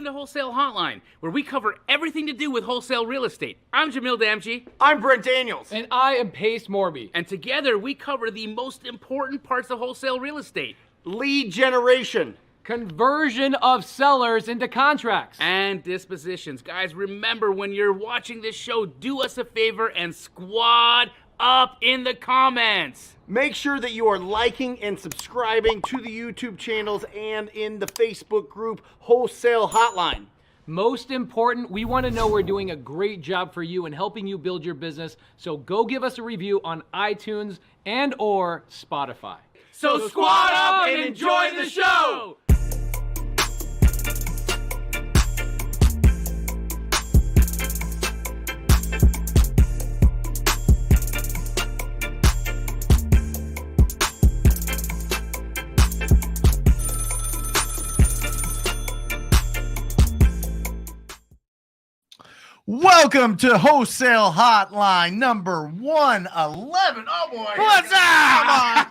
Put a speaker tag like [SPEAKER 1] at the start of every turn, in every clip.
[SPEAKER 1] to Wholesale Hotline, where we cover everything to do with wholesale real estate. I'm Jamil Damji.
[SPEAKER 2] I'm Brent Daniels.
[SPEAKER 3] And I am Pace Morby.
[SPEAKER 1] And together we cover the most important parts of wholesale real estate.
[SPEAKER 2] Lead generation.
[SPEAKER 3] Conversion of sellers into contracts.
[SPEAKER 1] And dispositions. Guys, remember when you're watching this show, do us a favor and squad up in the comments.
[SPEAKER 2] Make sure that you are liking and subscribing to the YouTube channels and in the Facebook group Wholesale Hotline.
[SPEAKER 3] Most important, we want to know we're doing a great job for you and helping you build your business. So go give us a review on iTunes and or Spotify.
[SPEAKER 1] So squad up and enjoy the show!
[SPEAKER 4] Welcome to Wholesale Hotline number 111. Oh boy.
[SPEAKER 1] What's up?
[SPEAKER 4] Come on.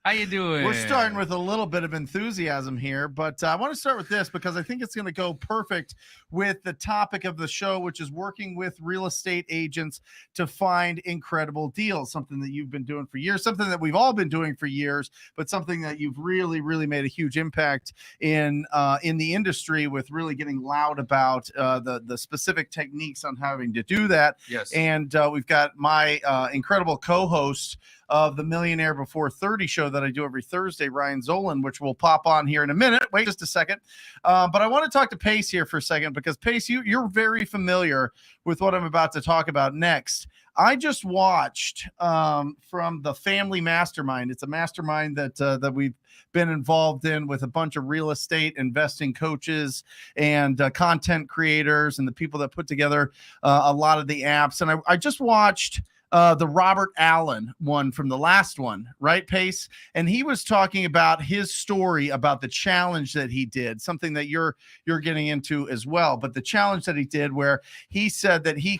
[SPEAKER 1] How you doing?
[SPEAKER 4] We're starting with a little bit of enthusiasm here, but I want to start with this because I think it's going to go perfect with the topic of the show, which is working with real estate agents to find incredible deals, something that you've been doing for years, something that we've all been doing for years, but something that you've really, really made a huge impact in the industry with really getting loud about the specific techniques on having to do that.
[SPEAKER 1] Yes.
[SPEAKER 4] And we've got my incredible co-host of the Millionaire Before 30 show that I do every Thursday, Ryan Zolin, which will pop on here in a minute. Wait just a second. But I want to talk to Pace here for a second because, Pace, you're very familiar with what I'm about to talk about next. I just watched from the Family Mastermind. It's a mastermind that we've been involved in with a bunch of real estate investing coaches and content creators and the people that put together a lot of the apps. And I just watched the Robert Allen one from the last one, right, Pace? And he was talking about his story about the challenge that he did, something that you're getting into as well. But the challenge that he did where he said that he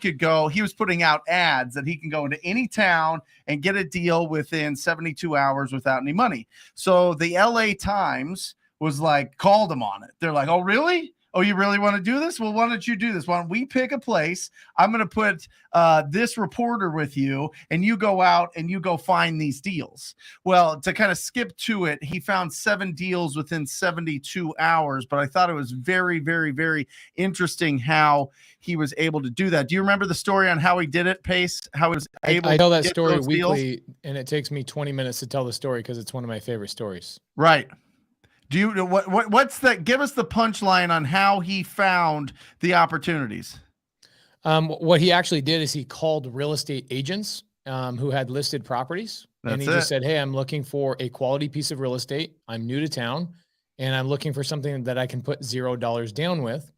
[SPEAKER 4] was putting out ads that he can go into any town and get a deal within 72 hours without any money. So the LA Times was like, called him on it. They're like, oh, really? Oh, you really want to do this? Well, why don't you do this? Why don't we pick a place? I'm going to put this reporter with you, and you go out and you go find these deals. Well, to kind of skip to it, he found 7 deals within 72 hours, but I thought it was very, very, very interesting how he was able to do that. Do you remember the story on how he did it, Pace? How he was able
[SPEAKER 3] I tell
[SPEAKER 4] to
[SPEAKER 3] that
[SPEAKER 4] get
[SPEAKER 3] story
[SPEAKER 4] those
[SPEAKER 3] weekly,
[SPEAKER 4] deals?
[SPEAKER 3] and it takes me 20 minutes to tell the story because it's one of my favorite stories.
[SPEAKER 4] Right. Do you what's that? Give us the punchline on how he found the opportunities.
[SPEAKER 3] What he actually did is he called real estate agents who had listed properties. And he just said, hey, I'm looking for a quality piece of real estate. I'm new to town and I'm looking for something that I can put $0 down with.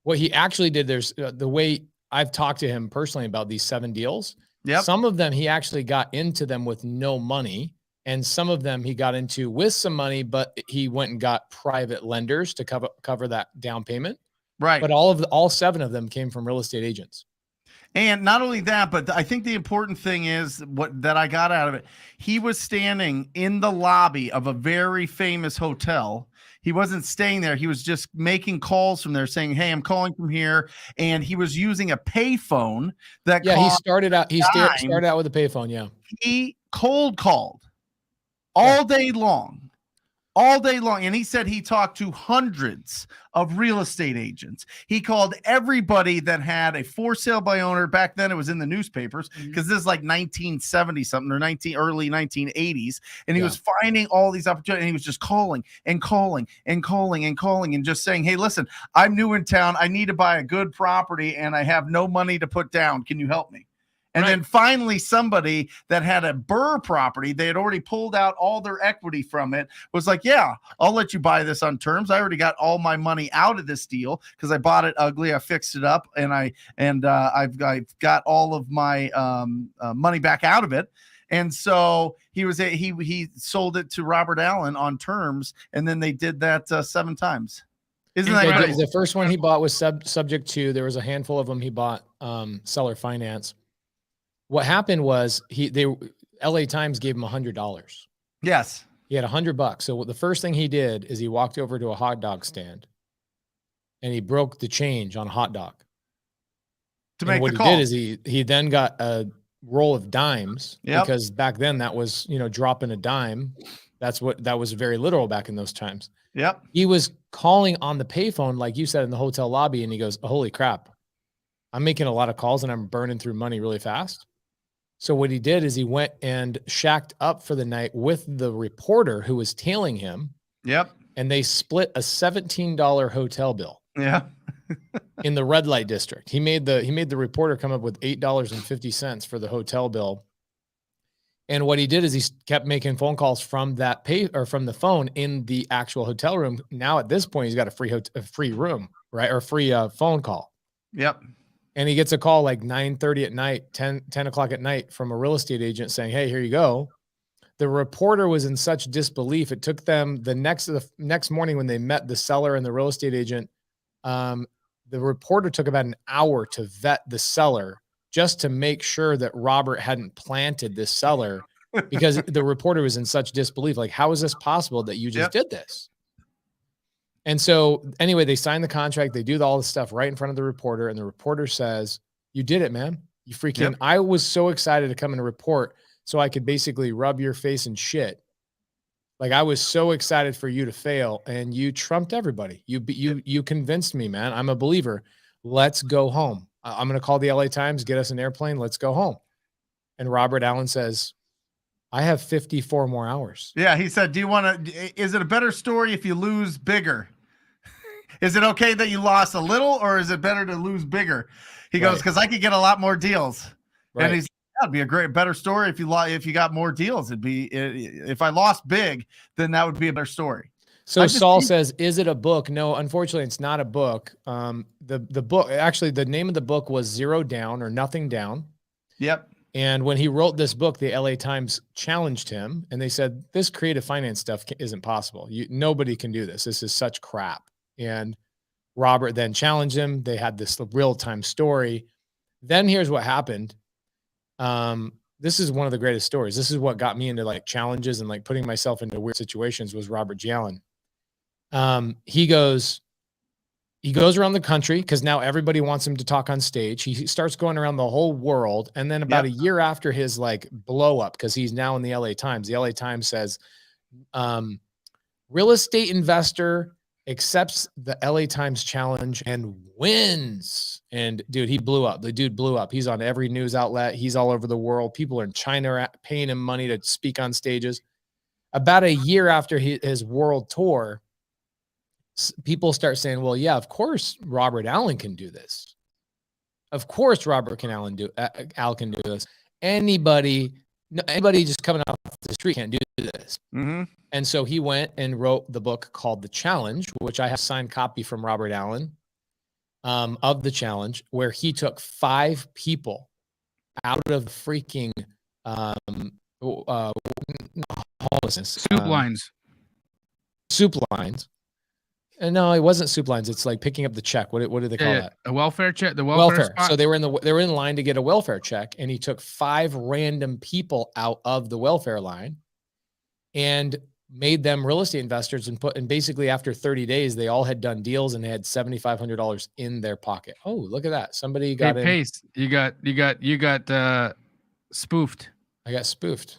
[SPEAKER 3] What he actually did, there's the way I've talked to him personally about these 7 deals.
[SPEAKER 4] Yep.
[SPEAKER 3] Some of them, he actually got into them with no money. And some of them he got into with some money, but he went and got private lenders to cover that down payment.
[SPEAKER 4] Right.
[SPEAKER 3] But all 7 of them came from real estate agents.
[SPEAKER 4] And not only that, but I think the important thing is that I got out of it. He was standing in the lobby of a very famous hotel. He wasn't staying there. He was just making calls from there saying, hey, I'm calling from here. And he was using a payphone that
[SPEAKER 3] he started out with a payphone. Yeah.
[SPEAKER 4] He cold called all day long. And he said he talked to hundreds of real estate agents. He called everybody that had a for sale by owner. Back then it was in the newspapers because this is like 1970 something or early 1980s. And he was finding all these opportunities and he was just calling and just saying, hey, listen, I'm new in town. I need to buy a good property and I have no money to put down. Can you help me? And then finally, somebody that had a Burr property, they had already pulled out all their equity from it, was like, yeah, I'll let you buy this on terms. I already got all my money out of this deal because I bought it ugly. I fixed it up and I've got all of my money back out of it. And so he sold it to Robert Allen on terms, and then they did that 7 times. Isn't that crazy?
[SPEAKER 3] The first one he bought was subject to. There was a handful of them he bought seller finance. What happened was LA Times gave him $100.
[SPEAKER 4] Yes.
[SPEAKER 3] He had $100. So the first thing he did is he walked over to a hot dog stand and he broke the change on a hot dog.
[SPEAKER 4] To
[SPEAKER 3] And
[SPEAKER 4] make
[SPEAKER 3] what
[SPEAKER 4] the
[SPEAKER 3] he
[SPEAKER 4] call.
[SPEAKER 3] did is he then got a roll of dimes, because back then that was, dropping a dime. That was very literal back in those times.
[SPEAKER 4] Yep.
[SPEAKER 3] He was calling on the payphone, like you said, in the hotel lobby, and he goes, holy crap, I'm making a lot of calls and I'm burning through money really fast. So what he did is he went and shacked up for the night with the reporter who was tailing him.
[SPEAKER 4] Yep.
[SPEAKER 3] And they split a $17 hotel bill.
[SPEAKER 4] Yeah.
[SPEAKER 3] In the red light district. He made the reporter come up with $8.50 for the hotel bill. And what he did is he kept making phone calls from from the phone in the actual hotel room. Now at this point, he's got a free room, right? Or free phone call.
[SPEAKER 4] Yep.
[SPEAKER 3] And he gets a call like 9:30 at night, 10 o'clock at night from a real estate agent saying, hey, here you go. The reporter was in such disbelief. It took them the next morning when they met the seller and the real estate agent. The reporter took about an hour to vet the seller just to make sure that Robert hadn't planted this seller, because the reporter was in such disbelief. Like, how is this possible that you just did this? And so anyway, they signed the contract. They do all this stuff right in front of the reporter. And the reporter says, you did it, man. You freaking, I was so excited to come and report so I could basically rub your face in shit. Like, I was so excited for you to fail, and you trumped everybody. You convinced me, man. I'm a believer. Let's go home. I'm going to call the LA Times, get us an airplane. Let's go home. And Robert Allen says, I have 54 more hours.
[SPEAKER 4] Yeah. He said, is it a better story if you lose bigger? Is it okay that you lost a little, or is it better to lose bigger? He goes, because I could get a lot more deals.
[SPEAKER 3] Right.
[SPEAKER 4] And he's, that'd be a better story if you got more deals. If I lost big, then that would be a better story.
[SPEAKER 3] So Saul says, is it a book? No, unfortunately, it's not a book. The book, actually, the name of the book was Zero Down or Nothing Down.
[SPEAKER 4] Yep.
[SPEAKER 3] And when he wrote this book, the LA Times challenged him, and they said, this creative finance stuff isn't possible. Nobody can do this. This is such crap. And Robert then challenged him. They had this real-time story. Then here's what happened. This is one of the greatest stories. This is what got me into like challenges and like putting myself into weird situations, was Robert G. Allen. He goes around the country because now everybody wants him to talk on stage. He starts going around the whole world. And then about a year after his like blow up, because he's now in the LA Times says, real estate investor accepts the LA Times challenge and wins. And dude, he blew up. The dude blew up. He's on every news outlet. He's all over the world. People in China paying him money to speak on stages. About a year after his world tour, people start saying, well, yeah, of course Robert Allen can do this. Of course Al can do this. Anybody just coming off the street can't do this.
[SPEAKER 4] Mm-hmm.
[SPEAKER 3] And so he went and wrote the book called The Challenge, which I have a signed copy from Robert Allen of The Challenge, where he took 5 people out of freaking homelessness. Soup lines. And no, it wasn't soup lines. It's like picking up the check. What do they call that?
[SPEAKER 1] A welfare check. The welfare. Spot.
[SPEAKER 3] So they were in line to get a welfare check, and he took 5 random people out of the welfare line and made them real estate investors, and basically after 30 days, they all had done deals and they had $7,500 in their pocket. Oh, look at that. Somebody got in.
[SPEAKER 1] Pace. You got spoofed.
[SPEAKER 3] I got spoofed.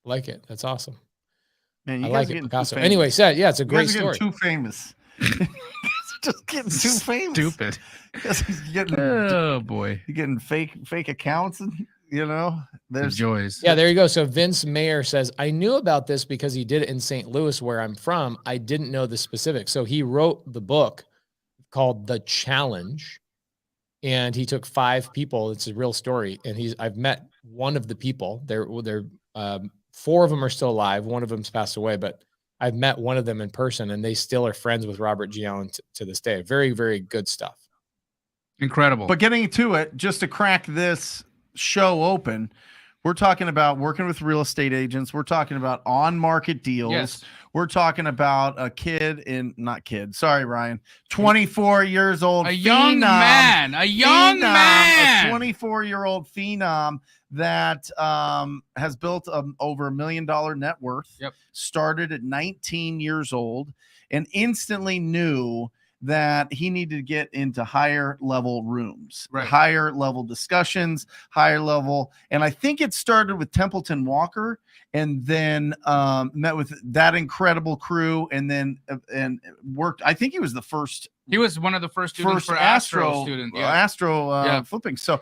[SPEAKER 3] Like it. That's awesome.
[SPEAKER 4] Man,
[SPEAKER 3] I like it. Picasso. Anyway, it's a great story.
[SPEAKER 4] Too famous. Just getting too famous.
[SPEAKER 1] Stupid.
[SPEAKER 4] Oh boy. You're getting fake accounts, and there's
[SPEAKER 1] joys.
[SPEAKER 3] Yeah, there you go. So Vince Mayer says, I knew about this because he did it in St. Louis, where I'm from. I didn't know the specifics. So he wrote the book called The Challenge, and he took 5 people. It's a real story. And I've met one of the people. They're 4 of them are still alive. One of them's passed away, but I've met one of them in person, and they still are friends with Robert G. Allen to this day. Very, very good stuff.
[SPEAKER 1] Incredible.
[SPEAKER 4] But getting to it, just to crack this show open, we're talking about working with real estate agents. We're talking about on-market deals.
[SPEAKER 1] Yes.
[SPEAKER 4] We're talking about a 24 years old,
[SPEAKER 1] a young man, a
[SPEAKER 4] 24-year-old phenom that has built over $1 million net worth.
[SPEAKER 1] Yep.
[SPEAKER 4] Started at 19 years old and instantly knew that he needed to get into higher level rooms,
[SPEAKER 1] Right.
[SPEAKER 4] higher level discussions, higher level. And I think it started with Templeton Walker, and then met with that incredible crew, and then and worked. I think he was the first.
[SPEAKER 1] He was one of the first students for Astro student. Yeah.
[SPEAKER 4] Astro flipping. So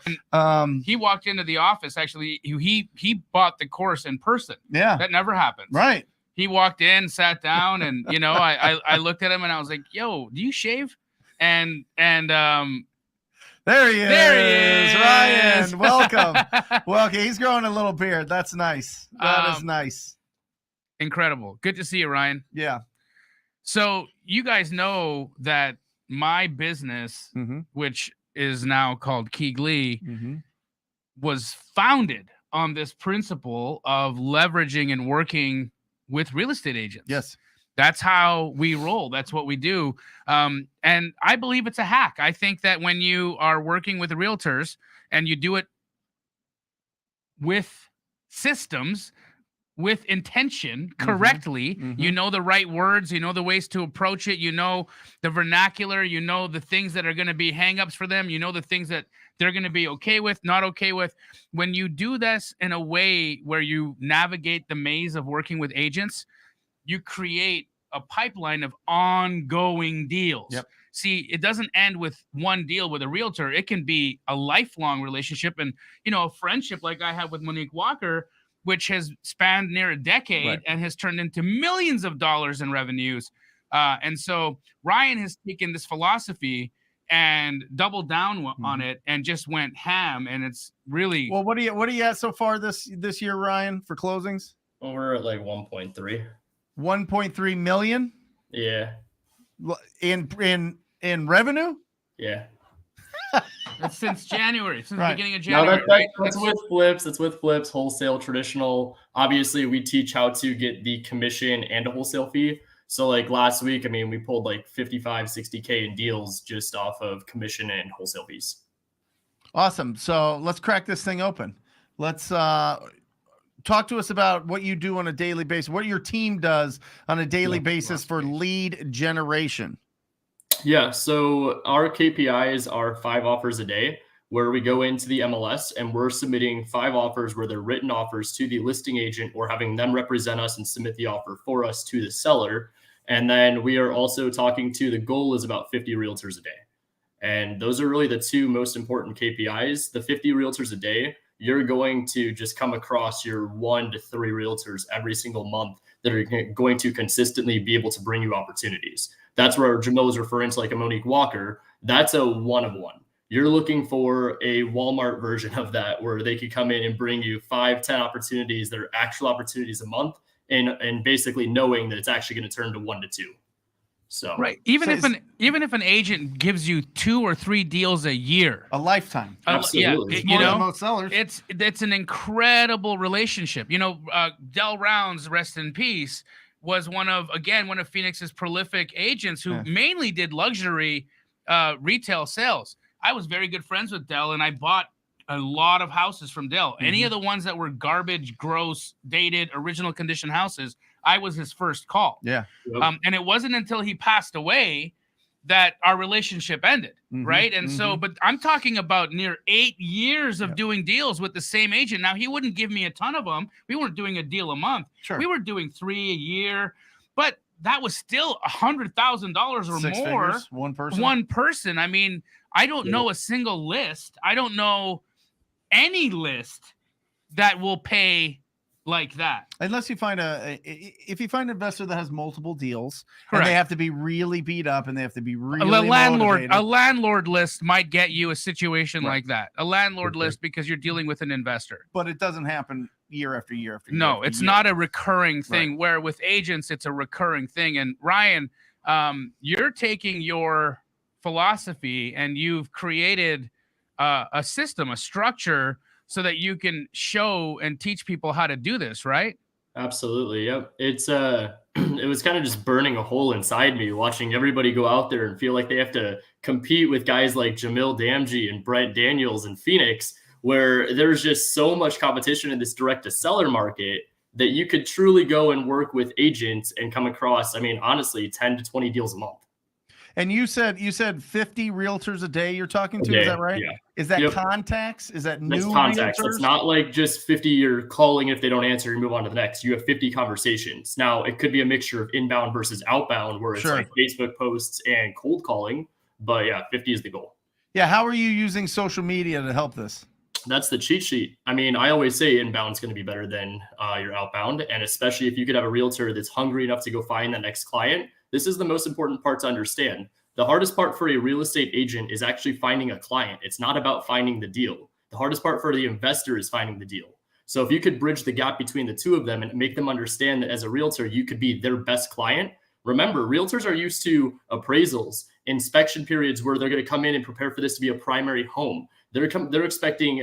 [SPEAKER 1] he walked into the office. Actually, he bought the course in person.
[SPEAKER 4] yeah,
[SPEAKER 1] That never happens.
[SPEAKER 4] right.
[SPEAKER 1] He walked in, sat down, and I looked at him and I was like, "Yo, do you shave?" And
[SPEAKER 4] There he is.
[SPEAKER 1] There he is.
[SPEAKER 4] Ryan. Welcome. Welcome. He's growing a little beard. That's nice. That is nice.
[SPEAKER 1] incredible. Good to see you, Ryan.
[SPEAKER 4] Yeah.
[SPEAKER 1] So you guys know that my business,
[SPEAKER 4] Mm-hmm.
[SPEAKER 1] which is now called Keeglee,
[SPEAKER 4] Mm-hmm.
[SPEAKER 1] was founded on this principle of leveraging and working with real estate agents.
[SPEAKER 4] Yes.
[SPEAKER 1] That's how we roll. That's what we do. And I believe it's a hack. I think that when you are working with realtors and you do it with systems, with intention, correctly,
[SPEAKER 4] Mhm.
[SPEAKER 1] you know the right words, you know the ways to approach it, you know the vernacular, you know the things that are going to be hangups for them, you know the things that they're going to be okay with, not okay with. When you do this in a way where you navigate the maze of working with agents, you create a pipeline of ongoing deals.
[SPEAKER 4] Yep.
[SPEAKER 1] See, it doesn't end with one deal with a realtor. It can be a lifelong relationship and, a friendship like I have with Monique Walker, which has spanned near a decade
[SPEAKER 4] Right.
[SPEAKER 1] and has turned into millions of dollars in revenues. And so Ryan has taken this philosophy and doubled down on it and just went ham. And it's really
[SPEAKER 4] Well, what are you at so far this year, Ryan, for closings?
[SPEAKER 5] Well, we're at like 1.3.
[SPEAKER 4] 1.3 million
[SPEAKER 5] Yeah.
[SPEAKER 4] in revenue?
[SPEAKER 5] Yeah.
[SPEAKER 1] that's since January, since
[SPEAKER 4] Right.
[SPEAKER 1] the beginning of
[SPEAKER 5] No,
[SPEAKER 1] January.
[SPEAKER 5] that's with flips. That's with flips, wholesale, traditional. Obviously, we teach how to get the commission and a wholesale fee. So like last week, I mean, we pulled like 55, 60K in deals just off of commission and wholesale fees.
[SPEAKER 4] Awesome. So let's crack this thing open. Let's talk to us about what you do on a daily basis, what your team does on a daily basis for lead generation.
[SPEAKER 5] Yeah. So our KPIs are 5 offers a day, where we go into the MLS and we're submitting 5 offers where they're written offers to the listing agent or having them represent us and submit the offer for us to the seller. And then we are also talking to, the goal is about 50 realtors a day. And those are really the 2 most important KPIs. The 50 realtors a day, you're going to just come across your 1 to 3 realtors every single month that are going to consistently be able to bring you opportunities. That's where Jamil was referring to, like a Monique Walker. That's a 1 of 1. You're looking for a Walmart version of that, where they could come in and bring you 5, 10 opportunities that are actual opportunities a month, and basically knowing that it's actually going to turn to 1 to 2. So
[SPEAKER 1] Right. Even if an agent gives you 2 or 3 deals a year,
[SPEAKER 4] A lifetime.
[SPEAKER 5] Absolutely.
[SPEAKER 1] Yeah,
[SPEAKER 4] More than most sellers.
[SPEAKER 1] it's an incredible relationship. Del Rounds, rest in peace, was one of Phoenix's prolific agents who mainly did luxury retail sales. I was very good friends with Del, and I bought a lot of houses from Del. Any of the ones that were garbage, gross, dated, original condition houses, I was his first call.
[SPEAKER 4] Yeah.
[SPEAKER 1] And it wasn't until he passed away that our relationship ended, right? And so, but I'm talking about near 8 years of doing deals with the same agent. Now, he wouldn't give me a ton of them. We weren't doing a deal a month.
[SPEAKER 4] Sure.
[SPEAKER 1] We were doing 3 a year, but that was still $100,000 or
[SPEAKER 4] 6
[SPEAKER 1] more.
[SPEAKER 4] figures, one person.
[SPEAKER 1] One person. I mean, I don't know a single list. I don't know any list that will pay like that.
[SPEAKER 4] Unless you find if you find an investor that has multiple deals,
[SPEAKER 1] Correct.
[SPEAKER 4] and they have to be really beat up, and they have to be really
[SPEAKER 1] A
[SPEAKER 4] motivated.
[SPEAKER 1] landlord list might get you a situation
[SPEAKER 4] Right.
[SPEAKER 1] like that. A landlord list, because you're dealing with an investor.
[SPEAKER 4] But it doesn't happen year after year after year.
[SPEAKER 1] No,
[SPEAKER 4] after
[SPEAKER 1] it's
[SPEAKER 4] year.
[SPEAKER 1] not a recurring thing. Where with agents, it's a recurring thing. And Ryan, you're taking your philosophy and you've created a system, a structure, so that you can show and teach people how to do this, right?
[SPEAKER 5] Absolutely. Yep. It's it was kind of just burning a hole inside me, watching everybody go out there and feel like they have to compete with guys like Jamil Damji and Brett Daniels in Phoenix, where there's just so much competition in this direct to seller market that you could truly go and work with agents and come across, I mean, honestly, 10 to 20 deals a month.
[SPEAKER 4] And you said 50 realtors a day you're talking to, is that right?
[SPEAKER 5] Yeah.
[SPEAKER 4] Is that contacts? Is that new
[SPEAKER 5] contacts?
[SPEAKER 4] realtors?
[SPEAKER 5] It's not like just 50 you're calling. If they don't answer, you move on to the next. You have 50 conversations. Now, it could be a mixture of inbound versus outbound, where it's like Facebook posts and cold calling. But yeah, 50 is the goal.
[SPEAKER 4] Yeah. How are you using social media to help this?
[SPEAKER 5] That's the cheat sheet. I mean, I always say inbound is going to be better than your outbound. And especially if you could have a realtor that's hungry enough to go find the next client, this is the most important part to understand. The hardest part for a real estate agent is actually finding a client. It's not about finding the deal. The hardest part for the investor is finding the deal. So if you could bridge the gap between the two of them and make them understand that as a realtor, you could be their best client. Remember, realtors are used to appraisals, inspection periods where they're going to come in and prepare for this to be a primary home. They're expecting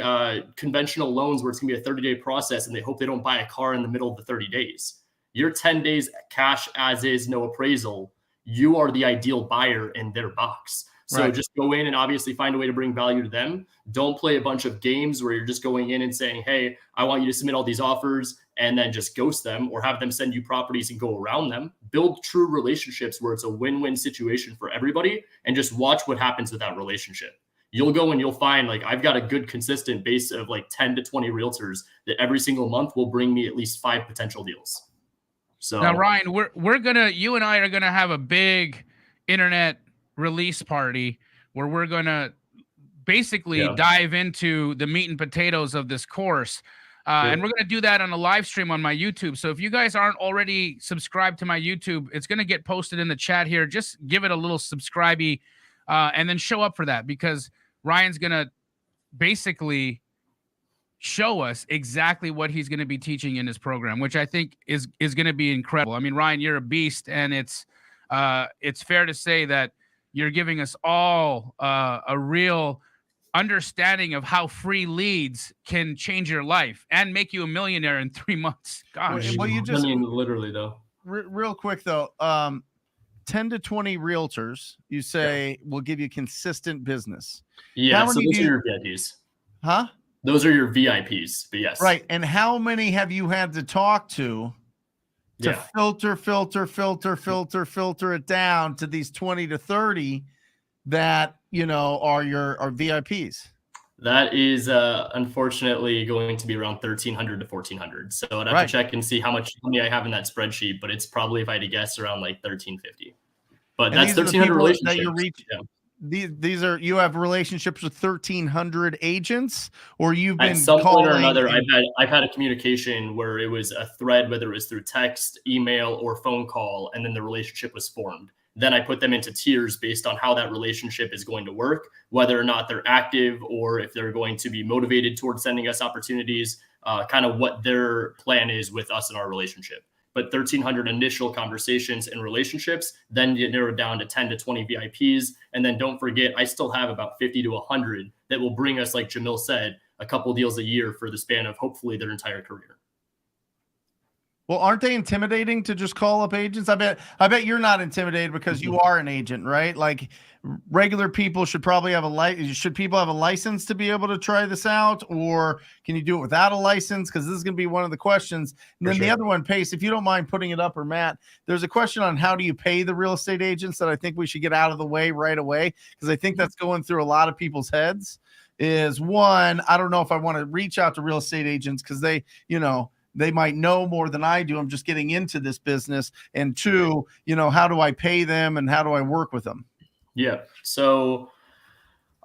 [SPEAKER 5] conventional loans where it's going to be a 30-day process, and they hope they don't buy a car in the middle of the 30 days. You're 10 days cash as is, no appraisal. You are the ideal buyer in their box. So just go in and obviously find a way to bring value to them. Don't play a bunch of games where you're just going in and saying, hey, I want you to submit all these offers, and then just ghost them or have them send you properties and go around them. Build true relationships where it's a win-win situation for everybody, and just watch what happens with that relationship. You'll go and you'll find, like, I've got a good consistent base of like 10 to 20 realtors that every single month will bring me at least 5 potential deals. So
[SPEAKER 1] now, Ryan, you and I are gonna have a big internet release party where we're gonna basically dive into the meat and potatoes of this course. And we're going to do that on a live stream on my YouTube. So if you guys aren't already subscribed to my YouTube, it's going to get posted in the chat here. Just give it a little subscribe-y, and then show up for that, because Ryan's going to basically show us exactly what he's going to be teaching in his program, which I think is going to be incredible. I mean, Ryan, you're a beast, and it's fair to say that you're giving us all a real understanding of how free leads can change your life and make you a millionaire in 3 months. Gosh.
[SPEAKER 4] Well,
[SPEAKER 5] I mean, literally though.
[SPEAKER 4] Real quick though, 10 to 20 realtors, you say, will give you consistent business.
[SPEAKER 5] Yeah, so those are your VIPs.
[SPEAKER 4] Huh?
[SPEAKER 5] Those are your VIPs, but yes.
[SPEAKER 4] Right. And how many have you had to talk to filter it down to these 20 to 30 that, you know, are VIPs?
[SPEAKER 5] That is unfortunately going to be around 1,300 to 1,400. So I'd have to check and see how much money I have in that spreadsheet, but it's probably, if I had to guess, around like 1,350. But that's 1,300 relationships. That you reach,
[SPEAKER 4] these are, you have relationships with 1,300 agents, or you've been
[SPEAKER 5] at some point or another. I've had a communication where it was a thread, whether it was through text, email, or phone call, and then the relationship was formed. Then I put them into tiers based on how that relationship is going to work, whether or not they're active or if they're going to be motivated towards sending us opportunities, kind of what their plan is with us in our relationship. But 1,300 initial conversations and relationships, then get narrowed down to 10 to 20 VIPs. And then don't forget, I still have about 50 to 100 that will bring us, like Jamil said, a couple deals a year for the span of hopefully their entire career.
[SPEAKER 4] Well, aren't they intimidating to just call up agents? I bet you're not intimidated because you are an agent, right? Like, regular people should probably have should people have a license to be able to try this out, or can you do it without a license? Because this is going to be one of the questions. And then the other one, Pace, if you don't mind putting it up, or Matt, there's a question on how do you pay the real estate agents that I think we should get out of the way right away, because I think that's going through a lot of people's heads. Is one, I don't know if I want to reach out to real estate agents because they, you know, they might know more than I do. I'm just getting into this business. And two, you know, how do I pay them and how do I work with them?
[SPEAKER 5] Yeah. So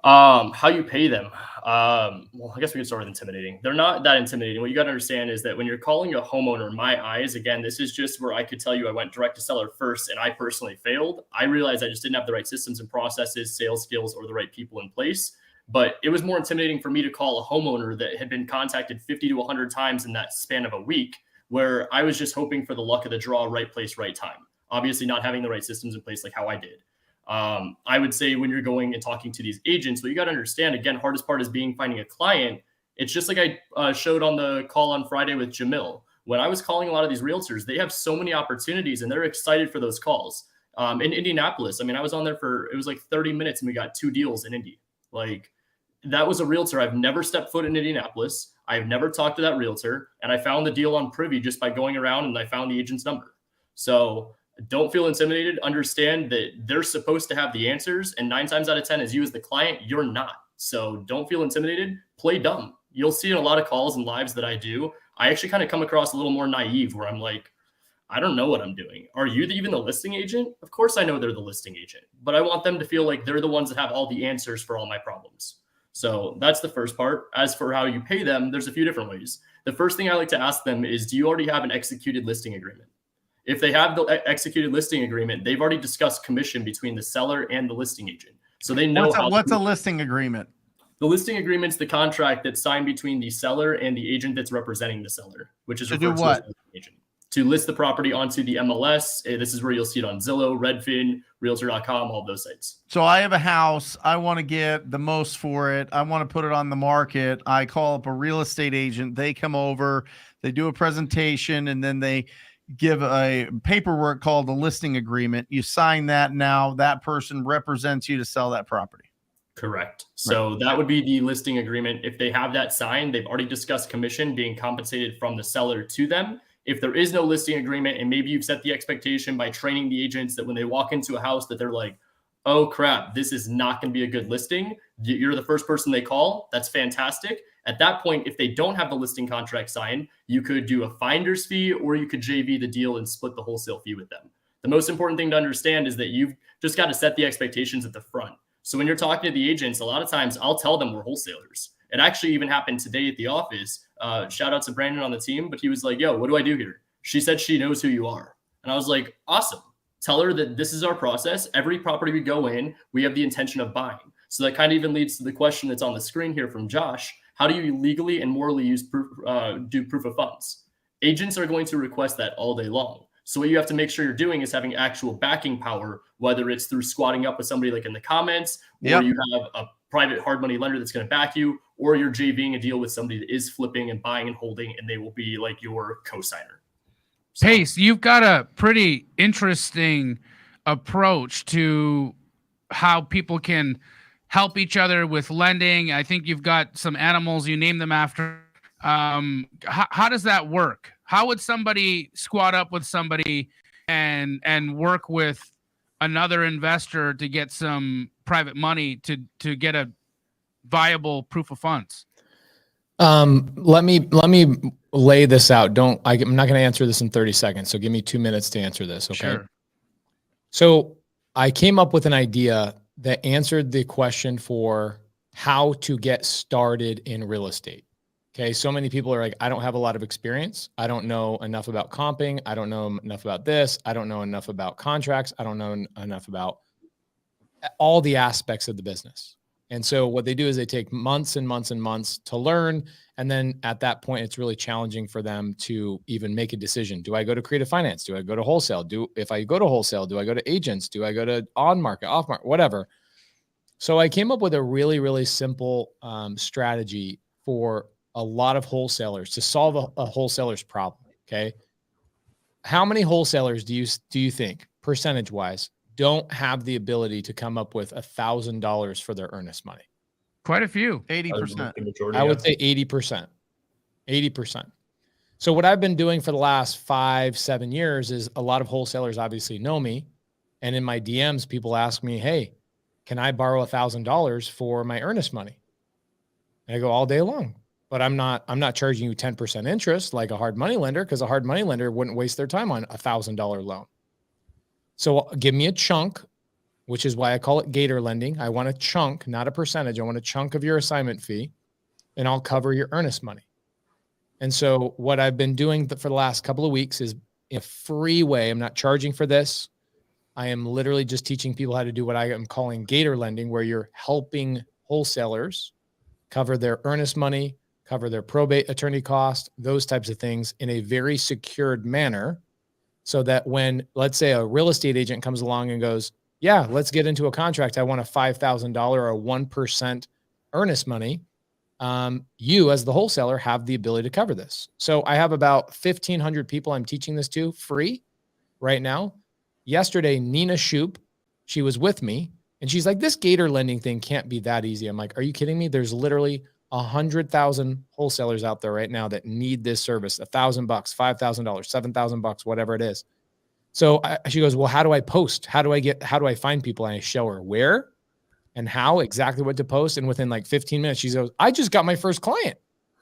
[SPEAKER 5] how you pay them? Well, I guess we can start with intimidating. They're not that intimidating. What you got to understand is that when you're calling a homeowner, in my eyes, again, this is just where I could tell you I went direct to seller first and I personally failed. I realized I just didn't have the right systems and processes, sales skills, or the right people in place. But it was more intimidating for me to call a homeowner that had been contacted 50 to 100 times in that span of a week, where I was just hoping for the luck of the draw, right place, right time. Obviously not having the right systems in place like how I did. I would say when you're going and talking to these agents, what you got to understand, again, hardest part is finding a client. It's just like I showed on the call on Friday with Jamil. When I was calling a lot of these realtors, they have so many opportunities and they're excited for those calls. In Indianapolis, I mean, I was on there it was like 30 minutes and we got 2 deals in Indy. Like, that was a realtor. I've never stepped foot in Indianapolis. I've never talked to that realtor. And I found the deal on Privy just by going around and I found the agent's number. So Don't feel intimidated. Understand that they're supposed to have the answers. And 9 times out of 10, as you as the client, you're not. So don't feel intimidated. Play dumb. You'll see in a lot of calls and lives that I do, I actually kind of come across a little more naive where I'm like, I don't know what I'm doing. Are you even the listing agent? Of course I know they're the listing agent, but I want them to feel like they're the ones that have all the answers for all my problems. So that's the first part. As for how you pay them, there's a few different ways. The first thing I like to ask them is, do you already have an executed listing agreement? If they have the executed listing agreement, they've already discussed commission between the seller and the listing agent. So they know
[SPEAKER 4] what's a listing agreement.
[SPEAKER 5] The listing agreement's the contract that's signed between the seller and the agent that's representing the seller, which is referred to as the agent. To list the property onto the MLS. This is where you'll see it on Zillow, Redfin, Realtor.com, all those sites.
[SPEAKER 4] So I have a house. I want to get the most for it. I want to put it on the market. I call up a real estate agent. They come over, they do a presentation, and then they give a paperwork called a listing agreement. You sign that. Now that person represents you to sell that property.
[SPEAKER 5] Correct. So that would be the listing agreement. If they have that signed, they've already discussed commission being compensated from the seller to them. If there is no listing agreement, and maybe you've set the expectation by training the agents that when they walk into a house that they're like, oh crap, this is not going to be a good listing. You're the first person they call. That's fantastic. At that point, if they don't have the listing contract signed, you could do a finder's fee, or you could JV the deal and split the wholesale fee with them. The most important thing to understand is that you've just got to set the expectations at the front. So when you're talking to the agents, a lot of times I'll tell them we're wholesalers. It actually even happened today at the office. Shout out to Brandon on the team, but he was like, yo, what do I do here? She said she knows who you are. And I was like, awesome. Tell her that this is our process. Every property we go in, we have the intention of buying. So that kind of even leads to the question that's on the screen here from Josh. How do you legally and morally use do proof of funds? Agents are going to request that all day long. So what you have to make sure you're doing is having actual backing power, whether it's through squatting up with somebody like in the comments, or you have a private hard money lender that's going to back you, or you're JVing a deal with somebody that is flipping and buying and holding, and they will be like your co-signer.
[SPEAKER 1] So. Pace, you've got a pretty interesting approach to how people can help each other with lending. I think you've got some animals, you name them after. How does that work? How would somebody squat up with somebody and work with another investor to get some private money to get a viable proof of funds?
[SPEAKER 3] Let me lay this out. I'm not going to answer this in 30 seconds. So give me 2 minutes to answer this. Okay.
[SPEAKER 1] Sure.
[SPEAKER 3] So I came up with an idea that answered the question for how to get started in real estate. Okay. So many people are like, I don't have a lot of experience. I don't know enough about comping. I don't know enough about this. I don't know enough about contracts. I don't know enough about all the aspects of the business. And so what they do is they take months and months and months to learn. And then at that point, it's really challenging for them to even make a decision. Do I go to creative finance? Do I go to wholesale? If I go to wholesale, do I go to agents? Do I go to on market, off market, whatever? So I came up with a really, really simple strategy for a lot of wholesalers to solve a wholesaler's problem. Okay. How many wholesalers do you think, percentage wise, don't have the ability to come up with $1,000 for their earnest money?
[SPEAKER 1] Quite a few.
[SPEAKER 4] 80%.
[SPEAKER 3] I would say 80%. 80%. So what I've been doing for the last 5-7 years is a lot of wholesalers obviously know me. And in my DMs, people ask me, hey, can I borrow $1,000 for my earnest money? And I go all day long. But I'm not charging you 10% interest like a hard money lender, because a hard money lender wouldn't waste their time on $1,000 loan. So give me a chunk, which is why I call it Gator lending. I want a chunk, not a percentage. I want a chunk of your assignment fee, and I'll cover your earnest money. And so what I've been doing for the last couple of weeks is in a free way. I'm not charging for this. I am literally just teaching people how to do what I am calling Gator lending, where you're helping wholesalers cover their earnest money, cover their probate attorney cost, those types of things in a very secured manner, so that when, let's say, a real estate agent comes along and goes, yeah, let's get into a contract. I want a $5,000 or a 1% earnest money. You as the wholesaler have the ability to cover this. So I have about 1,500 people I'm teaching this to free right now. Yesterday, Nina Shoup, she was with me, and she's like, this Gator lending thing can't be that easy. I'm like, are you kidding me? There's literally 100,000 wholesalers out there right now that need this service. $1,000, $5,000, $7,000, whatever it is. So she goes, well, how do I post? How do I find people? And I show her where and how, exactly what to post. And within like 15 minutes, she goes, I just got my first client.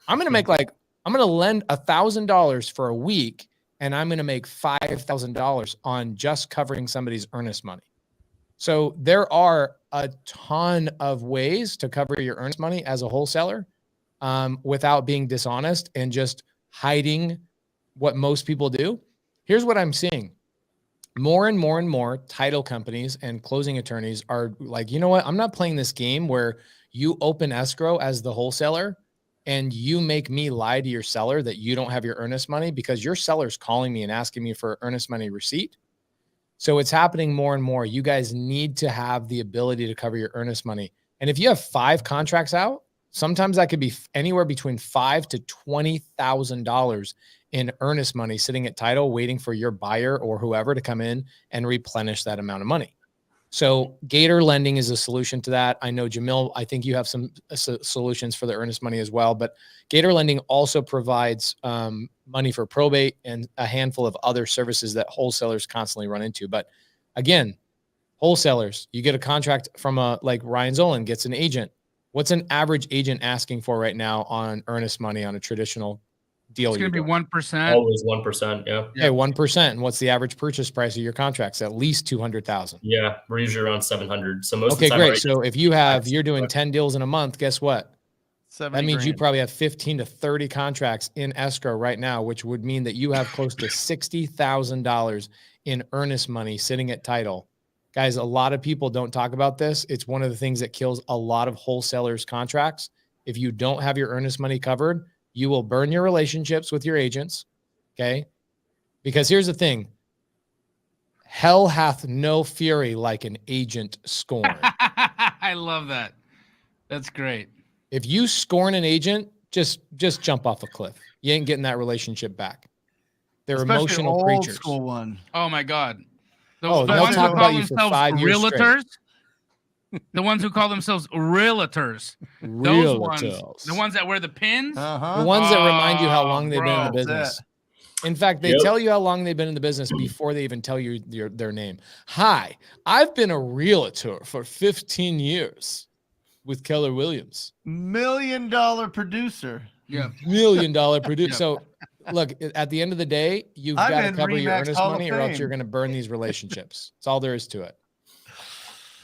[SPEAKER 3] I'm going to lend $1,000 for a week, and I'm going to make $5,000 on just covering somebody's earnest money. So there are a ton of ways to cover your earnest money as a wholesaler without being dishonest and just hiding what most people do. Here's what I'm seeing. More and more and more title companies and closing attorneys are like, you know what? I'm not playing this game where you open escrow as the wholesaler and you make me lie to your seller that you don't have your earnest money because your seller's calling me and asking me for earnest money receipt. So it's happening more and more. You guys need to have the ability to cover your earnest money. And if you have 5 contracts out, sometimes that could be anywhere between $5,000 to $20,000 in earnest money sitting at title, waiting for your buyer or whoever to come in and replenish that amount of money. So Gator lending is a solution to that. I know, Jamil, I think you have some solutions for the earnest money as well, but Gator lending also provides money for probate and a handful of other services that wholesalers constantly run into. But again, wholesalers, you get a contract from like Ryan Zolin gets an agent. What's an average agent asking for right now on earnest money on a traditional deal?
[SPEAKER 1] It's going to be 1%.
[SPEAKER 5] Always 1%. Yeah.
[SPEAKER 3] Okay, 1%. And what's the average purchase price of your contracts? At least 200,000.
[SPEAKER 5] Yeah, we're usually around 700. So most of
[SPEAKER 3] okay,
[SPEAKER 5] the time,
[SPEAKER 3] great. So if you're doing 10 deals in a month, guess what? That means you probably have 15 to 30 contracts in escrow right now, which would mean that you have close to $60,000 in earnest money sitting at title. Guys, a lot of people don't talk about this. It's one of the things that kills a lot of wholesalers' contracts. If you don't have your earnest money covered, you will burn your relationships with your agents, okay? Because here's the thing. Hell hath no fury like an agent scorn.
[SPEAKER 1] I love that. That's great.
[SPEAKER 3] If you scorn an agent, just jump off a cliff. You ain't getting that relationship back. They're
[SPEAKER 4] Especially
[SPEAKER 3] emotional
[SPEAKER 4] old
[SPEAKER 3] creatures.
[SPEAKER 4] School one.
[SPEAKER 1] Oh my God. The
[SPEAKER 3] they'll
[SPEAKER 1] ones
[SPEAKER 3] talk
[SPEAKER 1] who
[SPEAKER 3] about
[SPEAKER 1] call
[SPEAKER 3] you for
[SPEAKER 1] themselves
[SPEAKER 3] 5 years straight.
[SPEAKER 1] realtors. The ones who call themselves realtors. Those ones. The ones that wear the pins.
[SPEAKER 3] The ones that remind you how long they've been in the business. In fact, they tell you how long they've been in the business before they even tell you their name. Hi, I've been a realtor for 15 years with Keller Williams.
[SPEAKER 4] $1 million producer.
[SPEAKER 1] Yeah.
[SPEAKER 3] $1 million producer. So look, at the end of the day, you've got to cover your earnest money or else you're going to burn these relationships. That's all there is to it.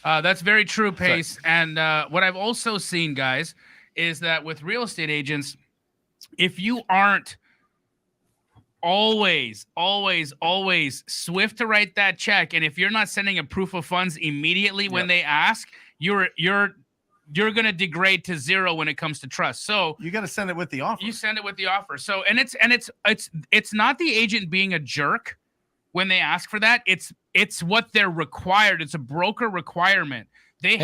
[SPEAKER 1] That's very true, Pace. And what I've also seen, guys, is that with real estate agents, if you aren't always swift to write that check, and if you're not sending a proof of funds immediately when they ask, you're going to degrade to 0 when it comes to trust. So
[SPEAKER 4] you got to send it with the offer.
[SPEAKER 1] You send it with the offer. So it's not the agent being a jerk when they ask for that. It's what they're required. It's a broker requirement. They've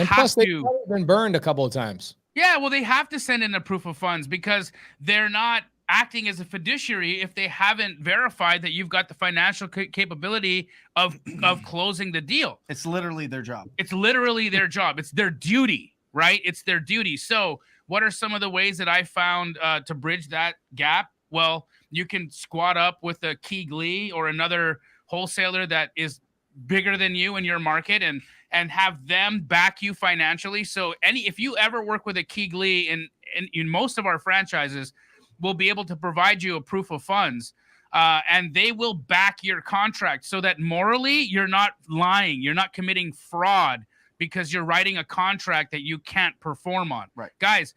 [SPEAKER 3] been burned a couple of times.
[SPEAKER 1] Yeah, well, they have to send in a proof of funds because they're not acting as a fiduciary if they haven't verified that you've got the financial capability of closing the deal.
[SPEAKER 4] It's literally their job.
[SPEAKER 1] It's literally their job. It's their duty, right? It's their duty. So what are some of the ways that I found to bridge that gap? Well, you can squat up with a Key Glee or another wholesaler that is bigger than you in your market and have them back you financially. So if you ever work with a Key Glee in most of our franchises, will be able to provide you a proof of funds, and they will back your contract so that morally you're not lying, you're not committing fraud because you're writing a contract that you can't perform on.
[SPEAKER 4] Right,
[SPEAKER 1] guys.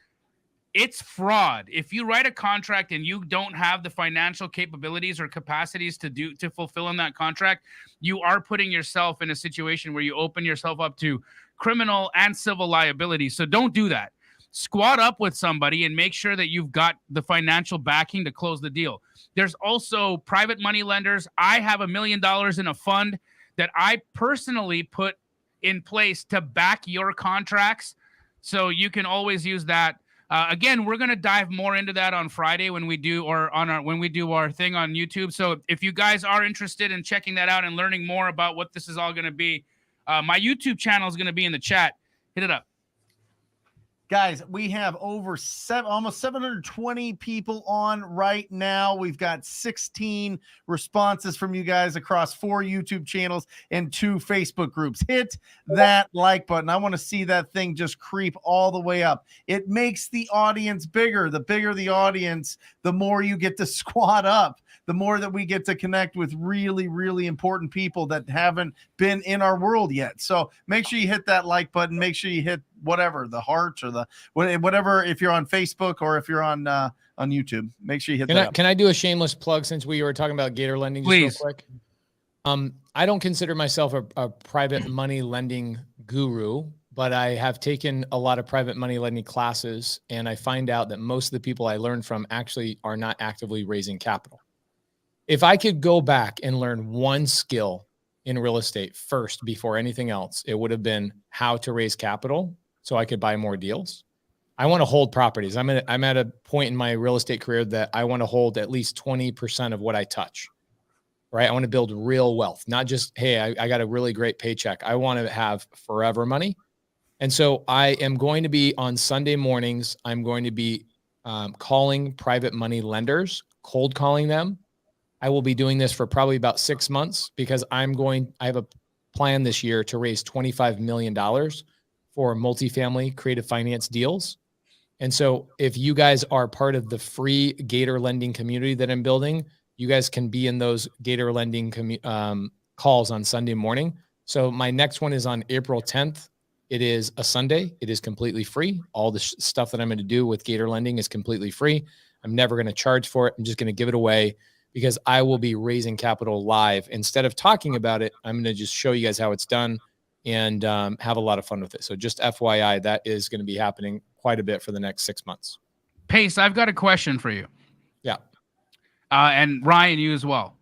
[SPEAKER 1] It's fraud. If you write a contract and you don't have the financial capabilities or capacities to fulfill on that contract, you are putting yourself in a situation where you open yourself up to criminal and civil liability. So don't do that. Squat up with somebody and make sure that you've got the financial backing to close the deal. There's also private money lenders. I have $1 million in a fund that I personally put in place to back your contracts. So you can always use that. Again, we're going to dive more into that on Friday when we do our thing on YouTube. So if you guys are interested in checking that out and learning more about what this is all going to be, my YouTube channel is going to be in the chat. Hit it up.
[SPEAKER 4] Guys, we have almost 720 people on right now. We've got 16 responses from you guys across 4 YouTube channels and 2 Facebook groups. Hit that like button. I want to see that thing just creep all the way up. It makes the audience bigger. The bigger the audience, the more you get to squad up, the more that we get to connect with really, really important people that haven't been in our world yet. So make sure you hit that like button. Make sure you hit whatever, the hearts or the whatever, if you're on Facebook or if you're on YouTube, make sure you hit that.
[SPEAKER 3] Can I do a shameless plug since we were talking about Gator lending just real quick? I don't consider myself a private money lending guru, but I have taken a lot of private money lending classes, and I find out that most of the people I learned from actually are not actively raising capital. If I could go back and learn one skill in real estate first before anything else, it would have been how to raise capital so I could buy more deals. I want to hold properties. I'm at a point in my real estate career that I want to hold at least 20% of what I touch, right? I want to build real wealth, not just, hey, I got a really great paycheck. I want to have forever money. And so I am going to be on Sunday mornings, I'm going to be calling private money lenders, cold calling them. I will be doing this for probably about 6 months because I have a plan this year to raise $25 million for multifamily creative finance deals. And so if you guys are part of the free Gator lending community that I'm building, you guys can be in those Gator lending calls on Sunday morning. So my next one is on April 10th. It is a Sunday. It is completely free. All the stuff that I'm going to do with Gator lending is completely free. I'm never going to charge for it. I'm just going to give it away because I will be raising capital live. Instead of talking about it, I'm going to just show you guys how it's done and have a lot of fun with it. So just FYI, that is going to be happening quite a bit for the next 6 months.
[SPEAKER 1] Pace, I've got a question for you.
[SPEAKER 3] Yeah.
[SPEAKER 1] And Ryan, you as well,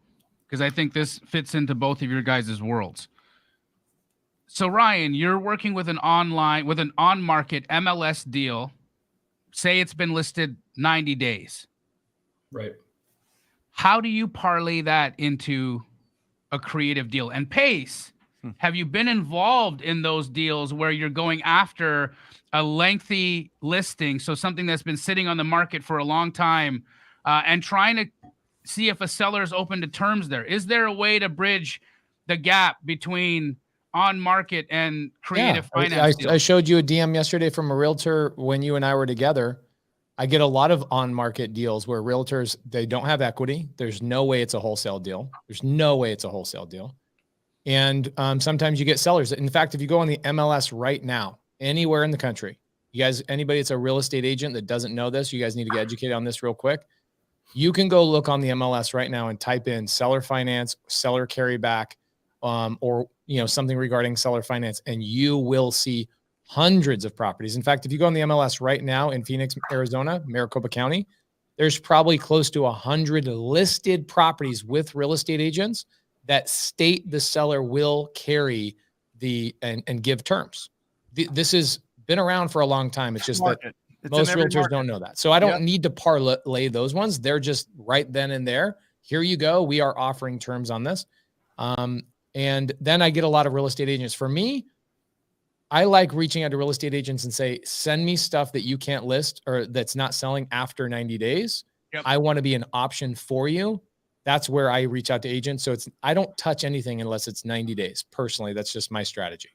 [SPEAKER 1] because I think this fits into both of your guys' worlds. So Ryan, you're working with an on-market MLS deal. Say it's been listed 90 days.
[SPEAKER 5] Right.
[SPEAKER 1] How do you parlay that into a creative deal? And Pace, have you been involved in those deals where you're going after a lengthy listing, so something that's been sitting on the market for a long time, and trying to see if a seller is open to terms there? Is there a way to bridge the gap between on-market and creative finance deals?
[SPEAKER 3] I showed you a DM yesterday from a realtor when you and I were together. I get a lot of on-market deals where realtors, they don't have equity. There's no way it's a wholesale deal. There's no way it's a wholesale deal. And sometimes you get sellers. In fact, if you go on the MLS right now, anywhere in the country, you guys, anybody that's a real estate agent that doesn't know this, you guys need to get educated on this real quick. You can go look on the MLS right now and type in seller finance, seller carryback, or something regarding seller finance, and you will see hundreds of properties. In fact, if you go on the MLS right now in Phoenix, Arizona, Maricopa County, there's probably close to 100 listed properties with real estate agents that state the seller will carry and give terms. This has been around for a long time. It's just that most realtors don't know that. So I don't need to parlay those ones. They're just right then and there. Here you go. We are offering terms on this. And then I get a lot of real estate agents. For me, I like reaching out to real estate agents and say, send me stuff that you can't list or that's not selling after 90 days. Yep. I want to be an option for you. That's where I reach out to agents. So I don't touch anything unless it's 90 days. Personally, that's just my strategy.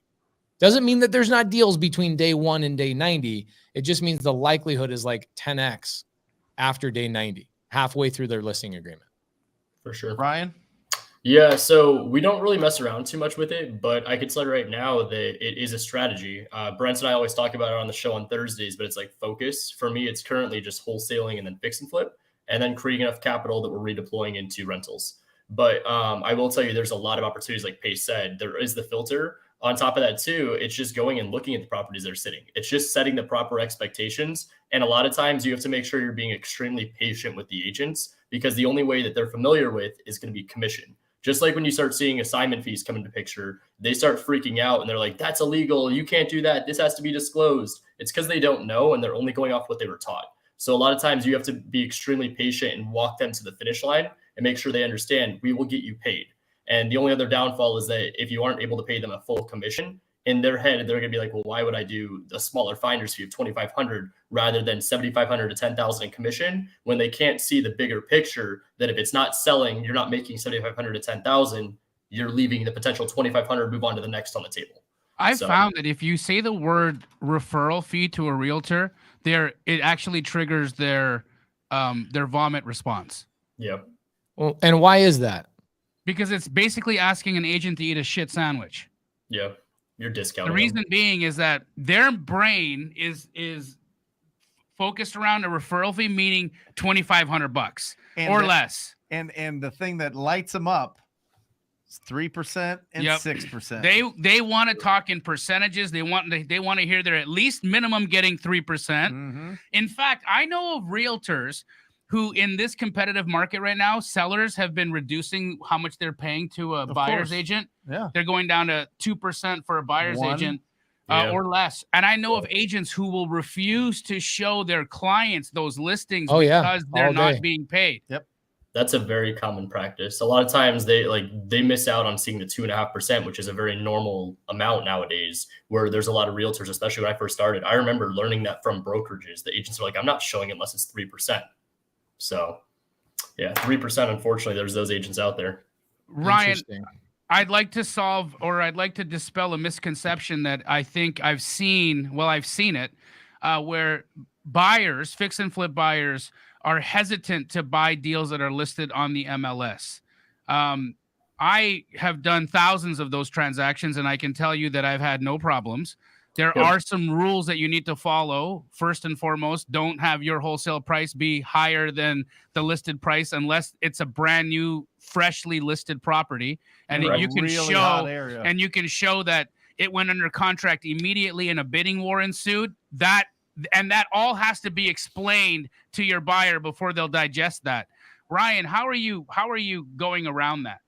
[SPEAKER 3] Doesn't mean that there's not deals between day 1 and day 90. It just means the likelihood is like 10x after day 90, halfway through their listing agreement.
[SPEAKER 5] For sure.
[SPEAKER 4] Ryan?
[SPEAKER 5] Yeah, so we don't really mess around too much with it, but I can tell you right now that it is a strategy. Brent and I always talk about it on the show on Thursdays, but it's like focus. For me, it's currently just wholesaling and then fix and flip, and then creating enough capital that we're redeploying into rentals. But I will tell you, there's a lot of opportunities, like Pace said. There is the filter. On top of that, too, it's just going and looking at the properties that are sitting. It's just setting the proper expectations. And a lot of times you have to make sure you're being extremely patient with the agents, because the only way that they're familiar with is going to be commission. Just like when you start seeing assignment fees come into picture, they start freaking out and they're like, that's illegal. You can't do that. This has to be disclosed. It's because they don't know and they're only going off what they were taught. So a lot of times you have to be extremely patient and walk them to the finish line and make sure they understand we will get you paid. And the only other downfall is that if you aren't able to pay them a full commission, in their head, they're going to be like, well, why would I do a smaller finder's fee of 2,500 rather than 7,500 to 10,000 in commission, when they can't see the bigger picture that if it's not selling, you're not making 7,500 to 10,000, you're leaving the potential 2,500, move on to the next on the table.
[SPEAKER 1] I've found that if you say the word referral fee to a realtor, it actually triggers their vomit response.
[SPEAKER 5] Yep.
[SPEAKER 3] Well, and why is that?
[SPEAKER 1] Because it's basically asking an agent to eat a shit sandwich.
[SPEAKER 5] Yeah. You're discounting.
[SPEAKER 1] The reason being is that their brain is focused around a referral fee, meaning $2,500 or less.
[SPEAKER 4] And the thing that lights them up is 3% and 6%.
[SPEAKER 1] They want to talk in percentages. They want to hear they're at least minimum getting 3%.
[SPEAKER 4] Mm-hmm.
[SPEAKER 1] In fact, I know of realtors who, in this competitive market right now, sellers have been reducing how much they're paying to a buyer's agent.
[SPEAKER 4] Yeah.
[SPEAKER 1] They're going down to 2% for a buyer's agent or less. And I know of agents who will refuse to show their clients those listings because they're not being paid.
[SPEAKER 4] Yep.
[SPEAKER 5] That's a very common practice. A lot of times they miss out on seeing the 2.5%, which is a very normal amount nowadays, where there's a lot of realtors, especially when I first started. I remember learning that from brokerages. The agents are like, I'm not showing it unless it's 3%. So, yeah, 3%, unfortunately, there's those agents out there.
[SPEAKER 1] Ryan, I'd like to dispel a misconception that I think I've seen. Well, I've seen it where buyers, fix and flip buyers, are hesitant to buy deals that are listed on the MLS. I have done thousands of those transactions, and I can tell you that I've had no problems. There are some rules that you need to follow. First and foremost, don't have your wholesale price be higher than the listed price unless it's a brand new, freshly listed property. And you can you can show that it went under contract immediately and a bidding war ensued. That all has to be explained to your buyer before they'll digest that. Ryan, how are you going around that?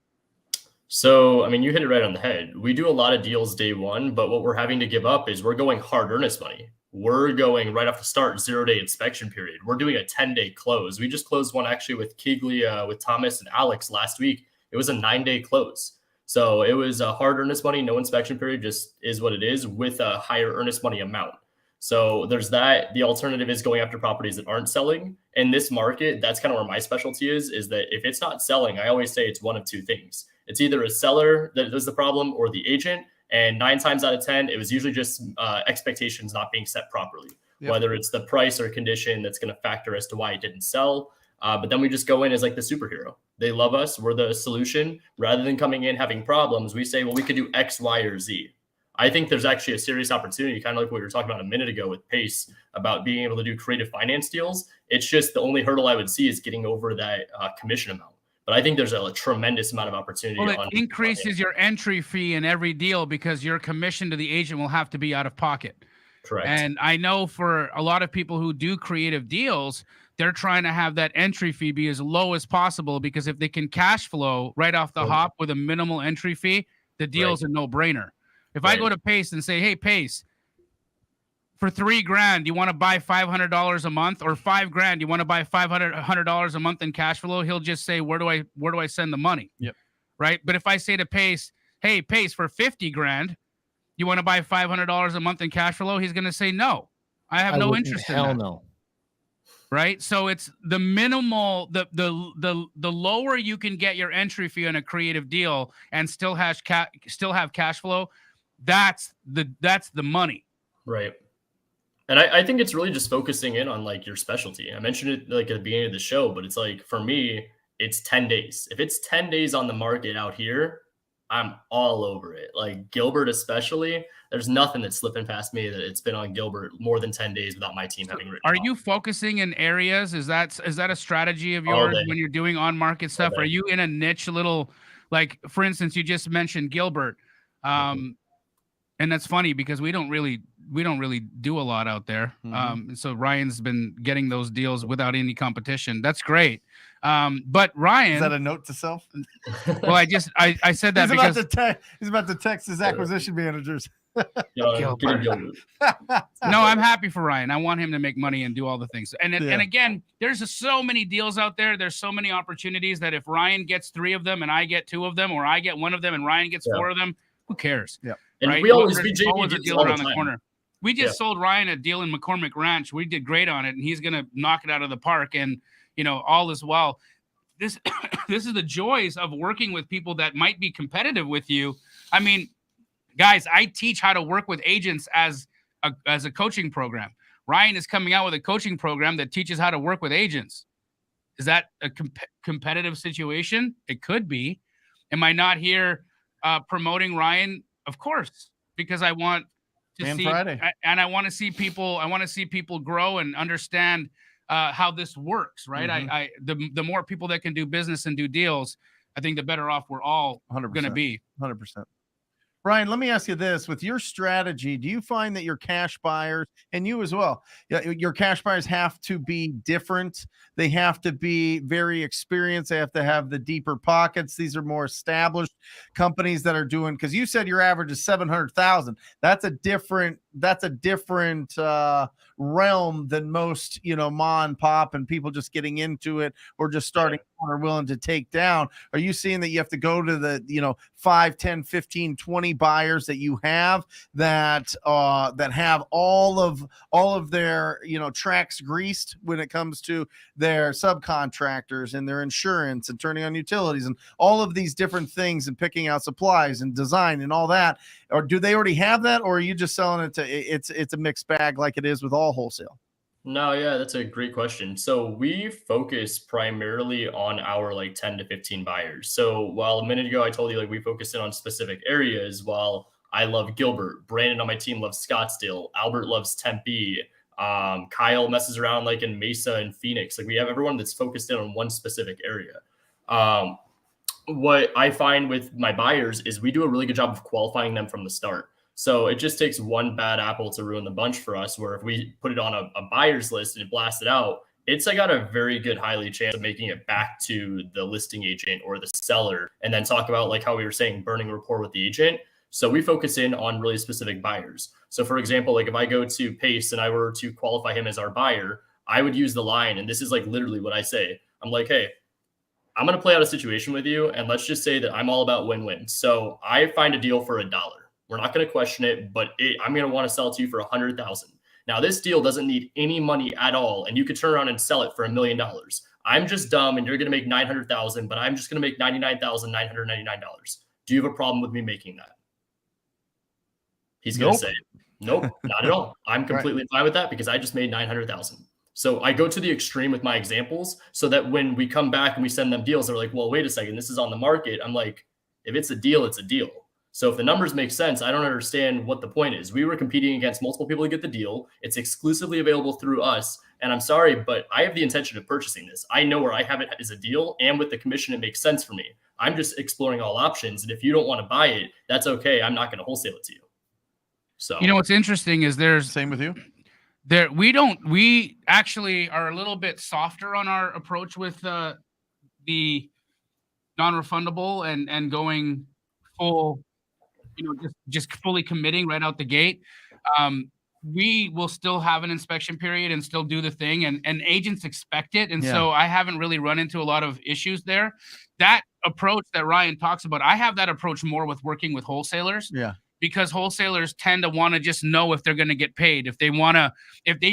[SPEAKER 5] So, I mean, you hit it right on the head. We do a lot of deals day one, but what we're having to give up is we're going hard earnest money. We're going right off the start, 0-day inspection period. We're doing a 10-day close. We just closed one actually with Keegley, with Thomas and Alex last week. It was a 9-day close. So it was a hard earnest money, no inspection period, just is what it is, with a higher earnest money amount. So there's that. The alternative is going after properties that aren't selling. In this market, that's kind of where my specialty is that if it's not selling, I always say it's one of two things. It's either a seller that is the problem or the agent. And 9 times out of 10, it was usually just expectations not being set properly, whether it's the price or condition that's going to factor as to why it didn't sell. But then we just go in as like the superhero. They love us. We're the solution. Rather than coming in having problems, we say, well, we could do X, Y, or Z. I think there's actually a serious opportunity, kind of like what we were talking about a minute ago with Pace, about being able to do creative finance deals. It's just the only hurdle I would see is getting over that commission amount. But I think there's a tremendous amount of opportunity.
[SPEAKER 1] Well, it increases your entry fee in every deal because your commission to the agent will have to be out of pocket.
[SPEAKER 5] Correct.
[SPEAKER 1] And I know for a lot of people who do creative deals, they're trying to have that entry fee be as low as possible, because if they can cash flow right off the hop with a minimal entry fee, the deal's a no-brainer. If I go to Pace and say, hey, Pace, for $3,000, you want to buy $500 a month, or $5,000, you want to buy $500 a month in cash flow? He'll just say, where do I send the money?
[SPEAKER 4] Yep.
[SPEAKER 1] Right. But if I say to Pace, hey, Pace, for $50,000, you want to buy $500 a month in cash flow? He's going to say, no, I have no interest in that.
[SPEAKER 3] Hell no.
[SPEAKER 1] Right. So it's the minimal, the lower you can get your entry fee on a creative deal and still have cash flow. That's the money.
[SPEAKER 5] Right. And I think it's really just focusing in on like your specialty. I mentioned it like at the beginning of the show, but it's like, for me, it's 10 days. If it's 10 days on the market out here, I'm all over it. Like Gilbert, especially, there's nothing that's slipping past me that it's been on Gilbert more than 10 days without my team having written.
[SPEAKER 1] Are you focusing in areas? Is that a strategy of yours when you're doing on market stuff? Are you in a niche little, like, for instance, you just mentioned Gilbert. And that's funny because we don't really do a lot out there. So Ryan's been getting those deals without any competition. That's great. But Ryan,
[SPEAKER 4] is that a note to self?
[SPEAKER 1] Well, I said that because
[SPEAKER 4] he's about to text his acquisition managers.
[SPEAKER 1] No, I'm happy for Ryan. I want him to make money and do all the things. And again, there's so many deals out there. There's so many opportunities that if Ryan gets 3 of them and I get 2 of them, or I get 1 of them and Ryan gets 4 of them, who cares?
[SPEAKER 4] Yeah.
[SPEAKER 5] And
[SPEAKER 1] right?
[SPEAKER 5] we always
[SPEAKER 1] There's
[SPEAKER 5] be JV
[SPEAKER 1] always a
[SPEAKER 5] deals
[SPEAKER 1] deal
[SPEAKER 5] all the
[SPEAKER 1] around the
[SPEAKER 5] time.
[SPEAKER 1] corner. We just sold Ryan a deal in McCormick Ranch. We did great on it, and he's going to knock it out of the park. And all is well. This this is the joys of working with people that might be competitive with you. I mean, guys, I teach how to work with agents as a coaching program. Ryan is coming out with a coaching program that teaches how to work with agents. Is that a competitive situation? It could be. Am I not here promoting Ryan? Of course, because I want to see
[SPEAKER 4] Friday.
[SPEAKER 1] And I want to see people. I want to see people grow and understand how this works. Right.
[SPEAKER 4] Mm-hmm.
[SPEAKER 1] The more people that can do business and do deals, I think the better off we're all going to be.
[SPEAKER 4] 100%. Ryan, let me ask you this. With your strategy, do you find that your cash buyers, and you as well, your cash buyers have to be different? They have to be very experienced. They have to have the deeper pockets. These are more established companies that are doing, because you said your average is 700,000. That's a different realm than most, ma and pop and people just getting into it or just starting out or willing to take down. Are you seeing that you have to go to the, 5, 10, 15, 20 buyers that you have that have all of their, tracks greased when it comes to their subcontractors and their insurance and turning on utilities and all of these different things and picking out supplies and design and all that? Or do they already have that, or are you just selling it to it's a mixed bag like it is with all wholesale?
[SPEAKER 5] No, yeah, that's a great question. So we focus primarily on our 10 to 15 buyers. So while a minute ago I told you we focus in on specific areas, while I love Gilbert, Brandon on my team loves Scottsdale, Albert loves Tempe, Kyle messes around in Mesa and Phoenix. We have everyone that's focused in on one specific area. What I find with my buyers is we do a really good job of qualifying them from the start. So it just takes one bad apple to ruin the bunch for us, where if we put it on a buyer's list and blast it out, it's got a very good highly chance of making it back to the listing agent or the seller, and then talk about how we were saying, burning rapport with the agent. So we focus in on really specific buyers. So for example, if I go to Pace and I were to qualify him as our buyer, I would use the line, and this is literally what I say. I'm like, hey, I'm going to play out a situation with you, and let's just say that I'm all about win-win. So I find a deal for $1. We're not going to question it, but I'm going to want to sell it to you for $100,000. Now, this deal doesn't need any money at all, and you could turn around and sell it for $1 million. I'm just dumb, and you're going to make $900,000, but I'm just going to make $99,999. Do you have a problem with me making that? He's going to say, nope, not at all. I'm completely fine with that because I just made $900,000. So I go to the extreme with my examples so that when we come back and we send them deals, they're like, well, wait a second, this is on the market. I'm like, if it's a deal, it's a deal. So if the numbers make sense, I don't understand what the point is. We were competing against multiple people to get the deal. It's exclusively available through us. And I'm sorry, but I have the intention of purchasing this. I know where I have it as a deal, and with the commission, it makes sense for me. I'm just exploring all options. And if you don't want to buy it, that's okay. I'm not going to wholesale it to you. So,
[SPEAKER 1] what's interesting is
[SPEAKER 4] Same with you.
[SPEAKER 1] We actually are a little bit softer on our approach with the non-refundable and going full, just fully committing right out the gate. We will still have an inspection period and still do the thing, and agents expect it. And so I haven't really run into a lot of issues there. That approach that Ryan talks about, I have that approach more with working with wholesalers.
[SPEAKER 4] Yeah.
[SPEAKER 1] Because wholesalers tend to want to just know if they're going to get paid. If they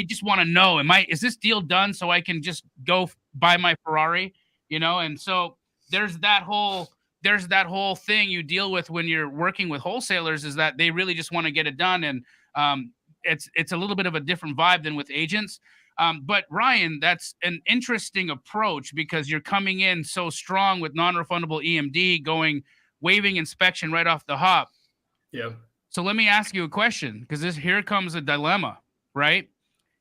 [SPEAKER 1] just want to know, is this deal done so I can just go buy my Ferrari, And so there's that whole thing you deal with when you're working with wholesalers, is that they really just want to get it done. And it's a little bit of a different vibe than with agents. But Ryan, that's an interesting approach because you're coming in so strong with non-refundable EMD, waiving inspection right off the hop.
[SPEAKER 5] Yeah.
[SPEAKER 1] So let me ask you a question, because here comes a dilemma, right?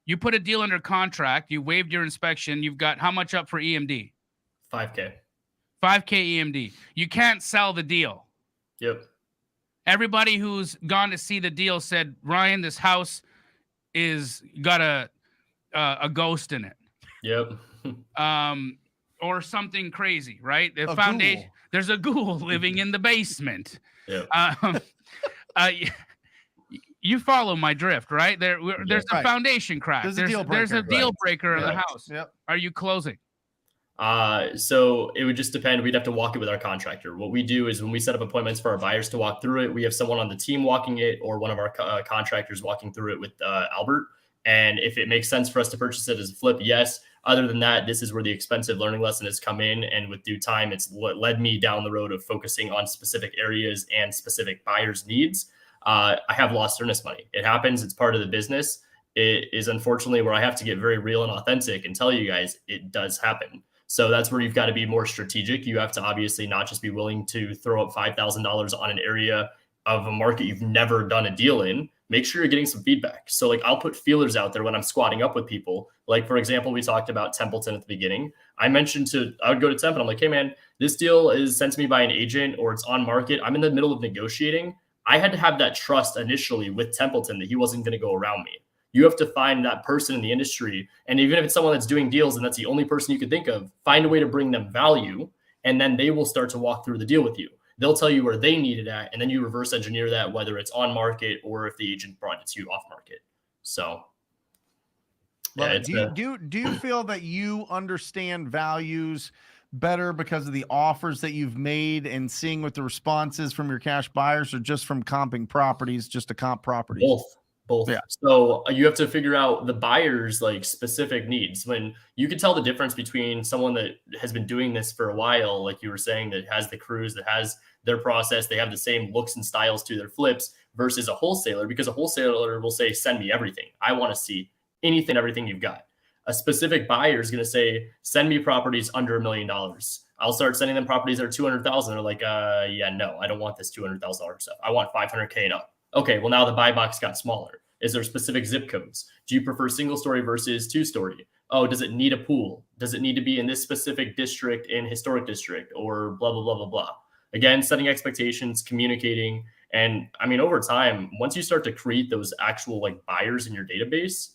[SPEAKER 1] You put a deal under contract, you waived your inspection, you've got how much up for EMD?
[SPEAKER 5] $5K.
[SPEAKER 1] $5K EMD. You can't sell the deal.
[SPEAKER 5] Yep.
[SPEAKER 1] Everybody who's gone to see the deal said, Ryan, this house is got a ghost in it.
[SPEAKER 5] Yep.
[SPEAKER 1] Or something crazy, right? The foundation. Ghoul. There's a ghoul living in the basement.
[SPEAKER 5] Yep.
[SPEAKER 1] You follow my drift, right? There's a foundation crack. There's a deal breaker in the house.
[SPEAKER 4] Yep.
[SPEAKER 1] Are you closing?
[SPEAKER 5] So it would just depend. We'd have to walk it with our contractor. What we do is when we set up appointments for our buyers to walk through it, we have someone on the team walking it or one of our contractors walking through it with Albert. And if it makes sense for us to purchase it as a flip, yes. Other than that, this is where the expensive learning lesson has come in. And with due time, it's what led me down the road of focusing on specific areas and specific buyers' needs. I have lost earnest money. It happens. It's part of the business. It is unfortunately where I have to get very real and authentic and tell you guys it does happen. So that's where you've got to be more strategic. You have to obviously not just be willing to throw up $5,000 on an area of a market you've never done a deal in. Make sure you're getting some feedback. So like I'll put feelers out there when I'm squatting up with people. Like for example, we talked about Templeton at the beginning. I would go to Temp and I'm like, hey man, this deal is sent to me by an agent or it's on market. I'm in the middle of negotiating. I had to have that trust initially with Templeton that he wasn't going to go around me. You have to find that person in the industry. And even if it's someone that's doing deals and that's the only person you could think of, find a way to bring them value. And then they will start to walk through the deal with you. They'll tell you where they need it at. And then you reverse engineer that, whether it's on market or if the agent brought it to you off market. So
[SPEAKER 4] yeah, do you feel that you understand values better because of the offers that you've made and seeing what the response is from your cash buyers, or just from comping properties, just to comp properties?
[SPEAKER 5] Both. Yeah. So you have to figure out the buyer's like specific needs. When you can tell the difference between someone that has been doing this for a while, like you were saying, that has the crews, that has their process, they have the same looks and styles to their flips, versus a wholesaler, because a wholesaler will say, send me everything. I want to see anything, everything you've got. A specific buyer is going to say, send me properties under $1 million. I'll start sending them properties that are 200,000. They're like, yeah, no, I don't want this $200,000 stuff. I want 500K and up. Okay, well, now the buy box got smaller. Is there specific zip codes? Do you prefer single story versus 2-story? Oh, does it need a pool? Does it need to be in this specific district, in historic district, or blah, blah, blah, blah, blah? Again, setting expectations, communicating. And I mean, over time, once you start to create those actual like buyers in your database,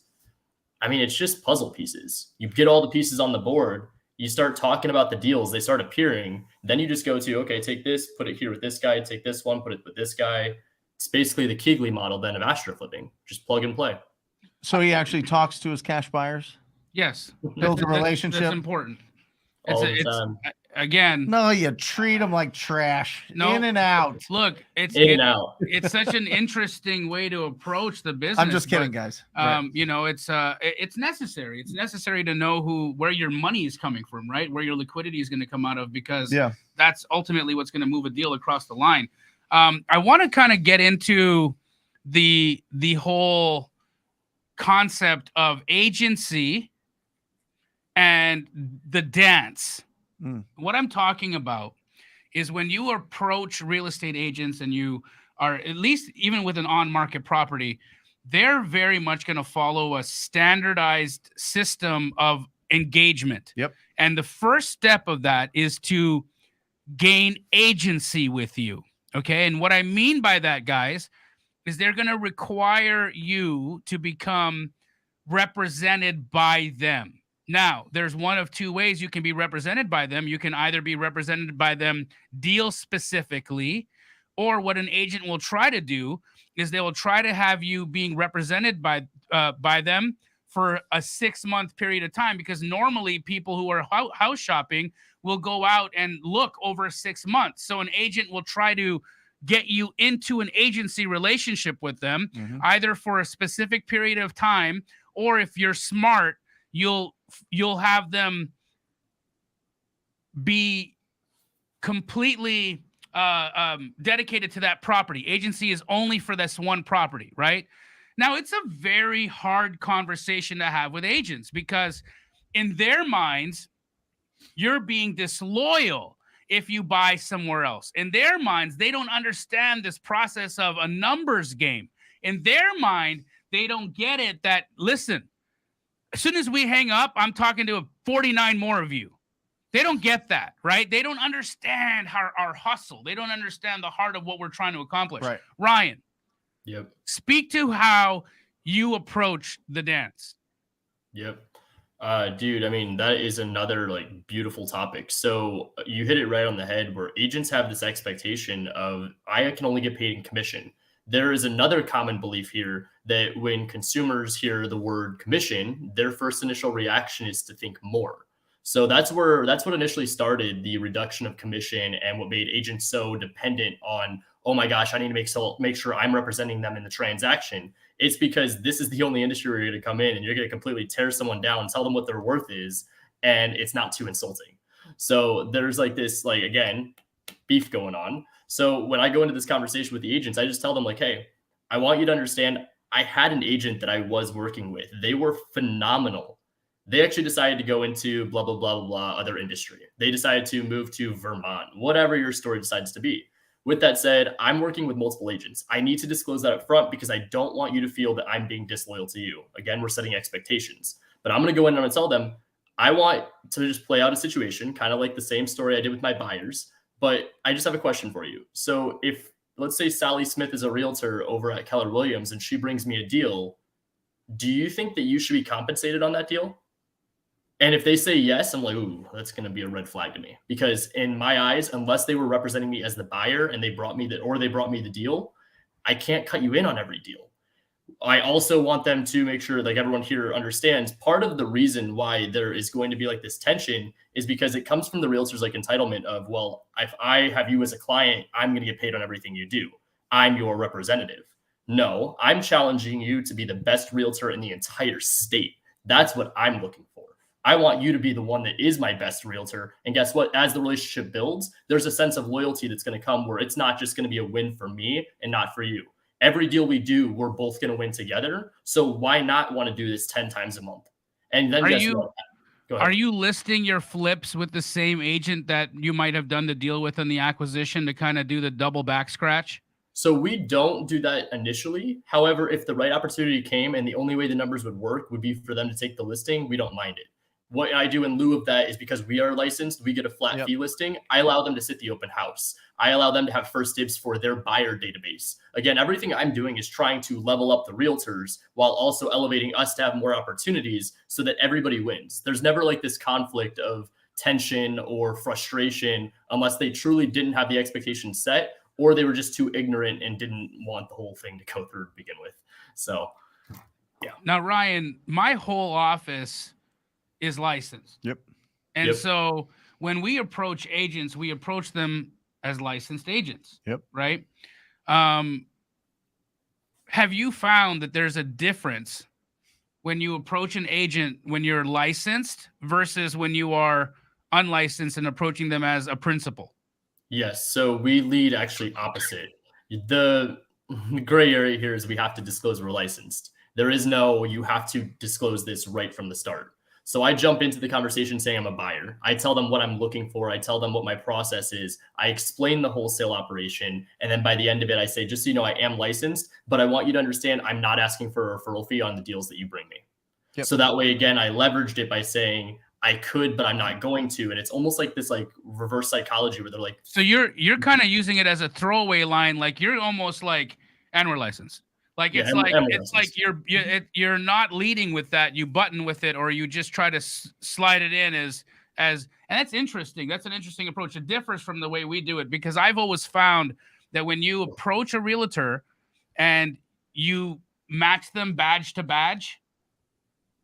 [SPEAKER 5] I mean, it's just puzzle pieces. You get all the pieces on the board, you start talking about the deals, they start appearing. Then you just go to, okay, take this, put it here with this guy, take this one, put it with this guy. It's basically the Keegley model then of astro flipping. Just plug and play.
[SPEAKER 4] So he actually talks to his cash buyers?
[SPEAKER 1] Yes.
[SPEAKER 4] Builds a relationship?
[SPEAKER 1] That's important.
[SPEAKER 4] Again. No, you treat them like trash. No, in and out.
[SPEAKER 1] Look, it's such an interesting way to approach the business.
[SPEAKER 4] I'm just kidding, guys.
[SPEAKER 1] You know, it's necessary. It's necessary to know where your money is coming from, right? Where your liquidity is going to come out of, because that's ultimately what's going to move a deal across the line. I want to kind of get into the whole concept of agency and the dance. What I'm talking about is when you approach real estate agents and you are, at least even with an on-market property, they're very much going to follow a standardized system of engagement.
[SPEAKER 4] Yep.
[SPEAKER 1] And the first step of that is to gain agency with you. Okay. And what I mean by that, guys, is they're going to require you to become represented by them. Now, there's one of two ways you can be represented by them. You can either be represented by them deal specifically, or what an agent will try to do is they will try to have you being represented by them for a 6-month period of time, because normally people who are house shopping will go out and look over 6 months. So an agent will try to get you into an agency relationship with them, either for a specific period of time, or if you're smart, you'll have them be completely dedicated to that property. Agency is only for this one property, right? Now, it's a very hard conversation to have with agents, because in their minds, you're being disloyal if you buy somewhere else. In their minds, they don't understand this process of a numbers game. In their mind, they don't get it that, listen, as soon as we hang up, I'm talking to 49 more of you. They don't get that, right? They don't understand our hustle. They don't understand the heart of what we're trying to accomplish.
[SPEAKER 4] Right.
[SPEAKER 1] Ryan,
[SPEAKER 5] Yep.
[SPEAKER 1] Speak to how you approach the dance.
[SPEAKER 5] Yep. Dude, I mean, that is another like beautiful topic. So you hit it right on the head, where agents have this expectation of, I can only get paid in commission. There is another common belief here that when consumers hear the word commission, their first initial reaction is to think more. So that's what initially started the reduction of commission and what made agents so dependent on, oh my gosh, I need to make sure I'm representing them in the transaction. It's because this is the only industry where you're going to come in and you're going to completely tear someone down, tell them what their worth is, and it's not too insulting. So there's like this, like, again, beef going on. So when I go into this conversation with the agents, I just tell them like, hey, I want you to understand, I had an agent that I was working with. They were phenomenal. They actually decided to go into blah, blah, blah, blah, blah, other industry. They decided to move to Vermont, whatever your story decides to be. With that said, I'm working with multiple agents. I need to disclose that up front because I don't want you to feel that I'm being disloyal to you. Again, we're setting expectations. But I'm going to go in and I'm going to tell them, I want to just play out a situation, kind of like the same story I did with my buyers. But I just have a question for you. So if, let's say Sally Smith is a realtor over at Keller Williams and she brings me a deal, do you think that you should be compensated on that deal? And if they say yes, I'm like, ooh, that's going to be a red flag to me, because in my eyes, unless they were representing me as the buyer and they brought me the deal, I can't cut you in on every deal. I also want them to make sure, like, everyone here understands, part of the reason why there is going to be like this tension is because it comes from the realtor's like entitlement of, well, if I have you as a client, I'm going to get paid on everything you do. I'm your representative. No, I'm challenging you to be the best realtor in the entire state. That's what I'm looking for. I want you to be the one that is my best realtor. And guess what? As the relationship builds, there's a sense of loyalty that's going to come where it's not just going to be a win for me and not for you. Every deal we do, we're both going to win together. So why not want to do this 10 times a month? And then
[SPEAKER 1] are you listing your flips with the same agent that you might have done the deal with in the acquisition to kind of do the double back scratch?
[SPEAKER 5] So we don't do that initially. However, if the right opportunity came and the only way the numbers would work would be for them to take the listing, we don't mind it. What I do in lieu of that is, because we are licensed, we get a flat fee listing. I allow them to sit the open house. I allow them to have first dibs for their buyer database. Again, everything I'm doing is trying to level up the realtors while also elevating us to have more opportunities so that everybody wins. There's never like this conflict of tension or frustration unless they truly didn't have the expectations set, or they were just too ignorant and didn't want the whole thing to go through to begin with. So, yeah.
[SPEAKER 1] Now, Ryan, my whole office is licensed.
[SPEAKER 4] Yep.
[SPEAKER 1] And so when we approach agents, we approach them as licensed agents.
[SPEAKER 4] Yep.
[SPEAKER 1] Right. Have you found that there's a difference when you approach an agent when you're licensed versus when you are unlicensed and approaching them as a principal?
[SPEAKER 5] Yes. So we lead actually opposite. The gray area here is we have to disclose we're licensed. There is no, you have to disclose this right from the start. So I jump into the conversation saying I'm a buyer. I tell them what I'm looking for. I tell them what my process is. I explain the wholesale operation. And then by the end of it, I say, just so you know, I am licensed, but I want you to understand I'm not asking for a referral fee on the deals that you bring me. Yep. So that way, again, I leveraged it by saying I could, but I'm not going to. And it's almost like this like reverse psychology where they're like.
[SPEAKER 1] So you're kind of using it as a throwaway line. Like you're almost like, and we're licensed. Like it's like you're not leading with that. You button with it, or you just try to slide it in as, and that's interesting. That's an interesting approach. It differs from the way we do it, because I've always found that when you approach a realtor and you match them badge to badge,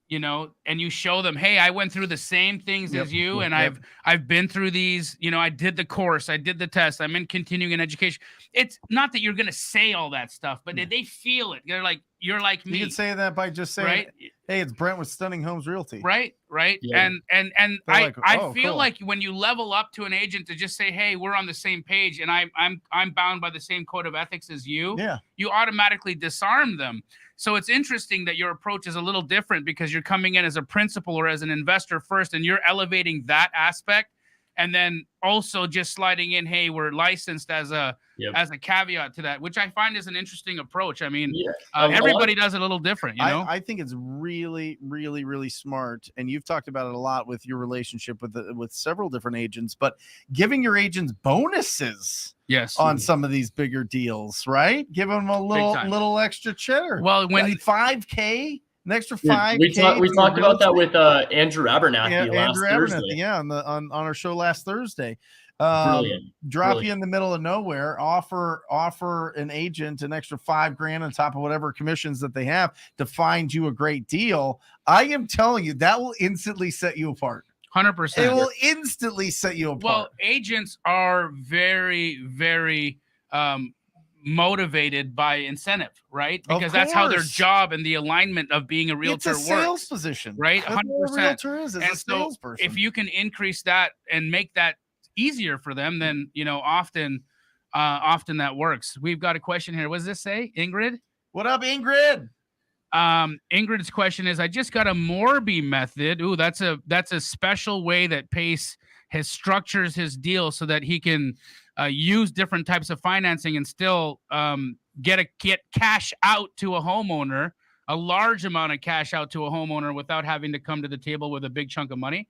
[SPEAKER 1] you know, and you show them, hey, I went through the same things as you, and I've been through these, you know, I did the course, I did the test, I'm in continuing education. It's not that you're going to say all that stuff, but they feel it. They're like, you're like me.
[SPEAKER 4] You can say that by just saying,
[SPEAKER 1] right?
[SPEAKER 4] Hey, it's Brent with Stunning Homes Realty.
[SPEAKER 1] Right.
[SPEAKER 5] Yeah.
[SPEAKER 1] And I feel like when you level up to an agent to just say, hey, we're on the same page and I'm bound by the same code of ethics as you, you automatically disarm them. So it's interesting that your approach is a little different, because you're coming in as a principal or as an investor first, and you're elevating that aspect. And then also just sliding in, hey, we're licensed as a caveat to that, which I find is an interesting approach. I mean, everybody does it a little different, you know?
[SPEAKER 4] I think it's really, really, really smart. And you've talked about it a lot with your relationship with several different agents, but giving your agents bonuses on some of these bigger deals, right? Give them a little extra cheddar.
[SPEAKER 1] Well, when
[SPEAKER 4] $5K, an extra $5K.
[SPEAKER 5] We talked about that with Andrew Abernathy last Thursday.
[SPEAKER 4] Yeah, on our show last Thursday.
[SPEAKER 5] Brilliant.
[SPEAKER 4] You in the middle of nowhere, offer an agent an extra $5,000 on top of whatever commissions that they have to find you a great deal. I am telling you, that will instantly set you apart.
[SPEAKER 1] 100%.
[SPEAKER 4] It will instantly set you apart.
[SPEAKER 1] Well, agents are very, very motivated by incentive, right? Because that's how their job and the alignment of being a realtor
[SPEAKER 4] it's a
[SPEAKER 1] works.
[SPEAKER 4] sales position,
[SPEAKER 1] right?
[SPEAKER 4] That's
[SPEAKER 1] 100%.
[SPEAKER 4] what a realtor is
[SPEAKER 1] and
[SPEAKER 4] a
[SPEAKER 1] so
[SPEAKER 4] salesperson.
[SPEAKER 1] if you can increase that and make that easier for them, then often that works. We've got a question here. What does this say, Ingrid?
[SPEAKER 4] What up, Ingrid?
[SPEAKER 1] Ingrid's question is, I just got a Morby method. Ooh, that's a special way that Pace structures his deal so that he can use different types of financing and still get cash out to a homeowner, a large amount of cash out to a homeowner without having to come to the table with a big chunk of money.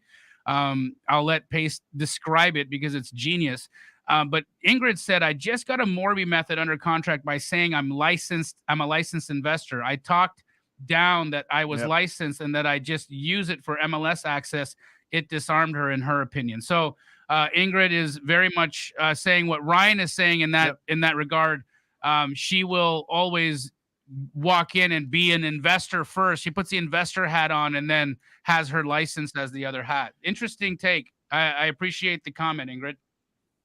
[SPEAKER 1] I'll let Pace describe it because it's genius. But Ingrid said, I just got a Morby method under contract by saying I'm a licensed investor. I talked down that I was licensed and that I just use it for MLS access. It disarmed her, in her opinion. So Ingrid is very much saying what Ryan is saying in that regard. She will always walk in and be an investor first. She puts the investor hat on and then has her license as the other hat. Interesting take. I appreciate the comment, Ingrid.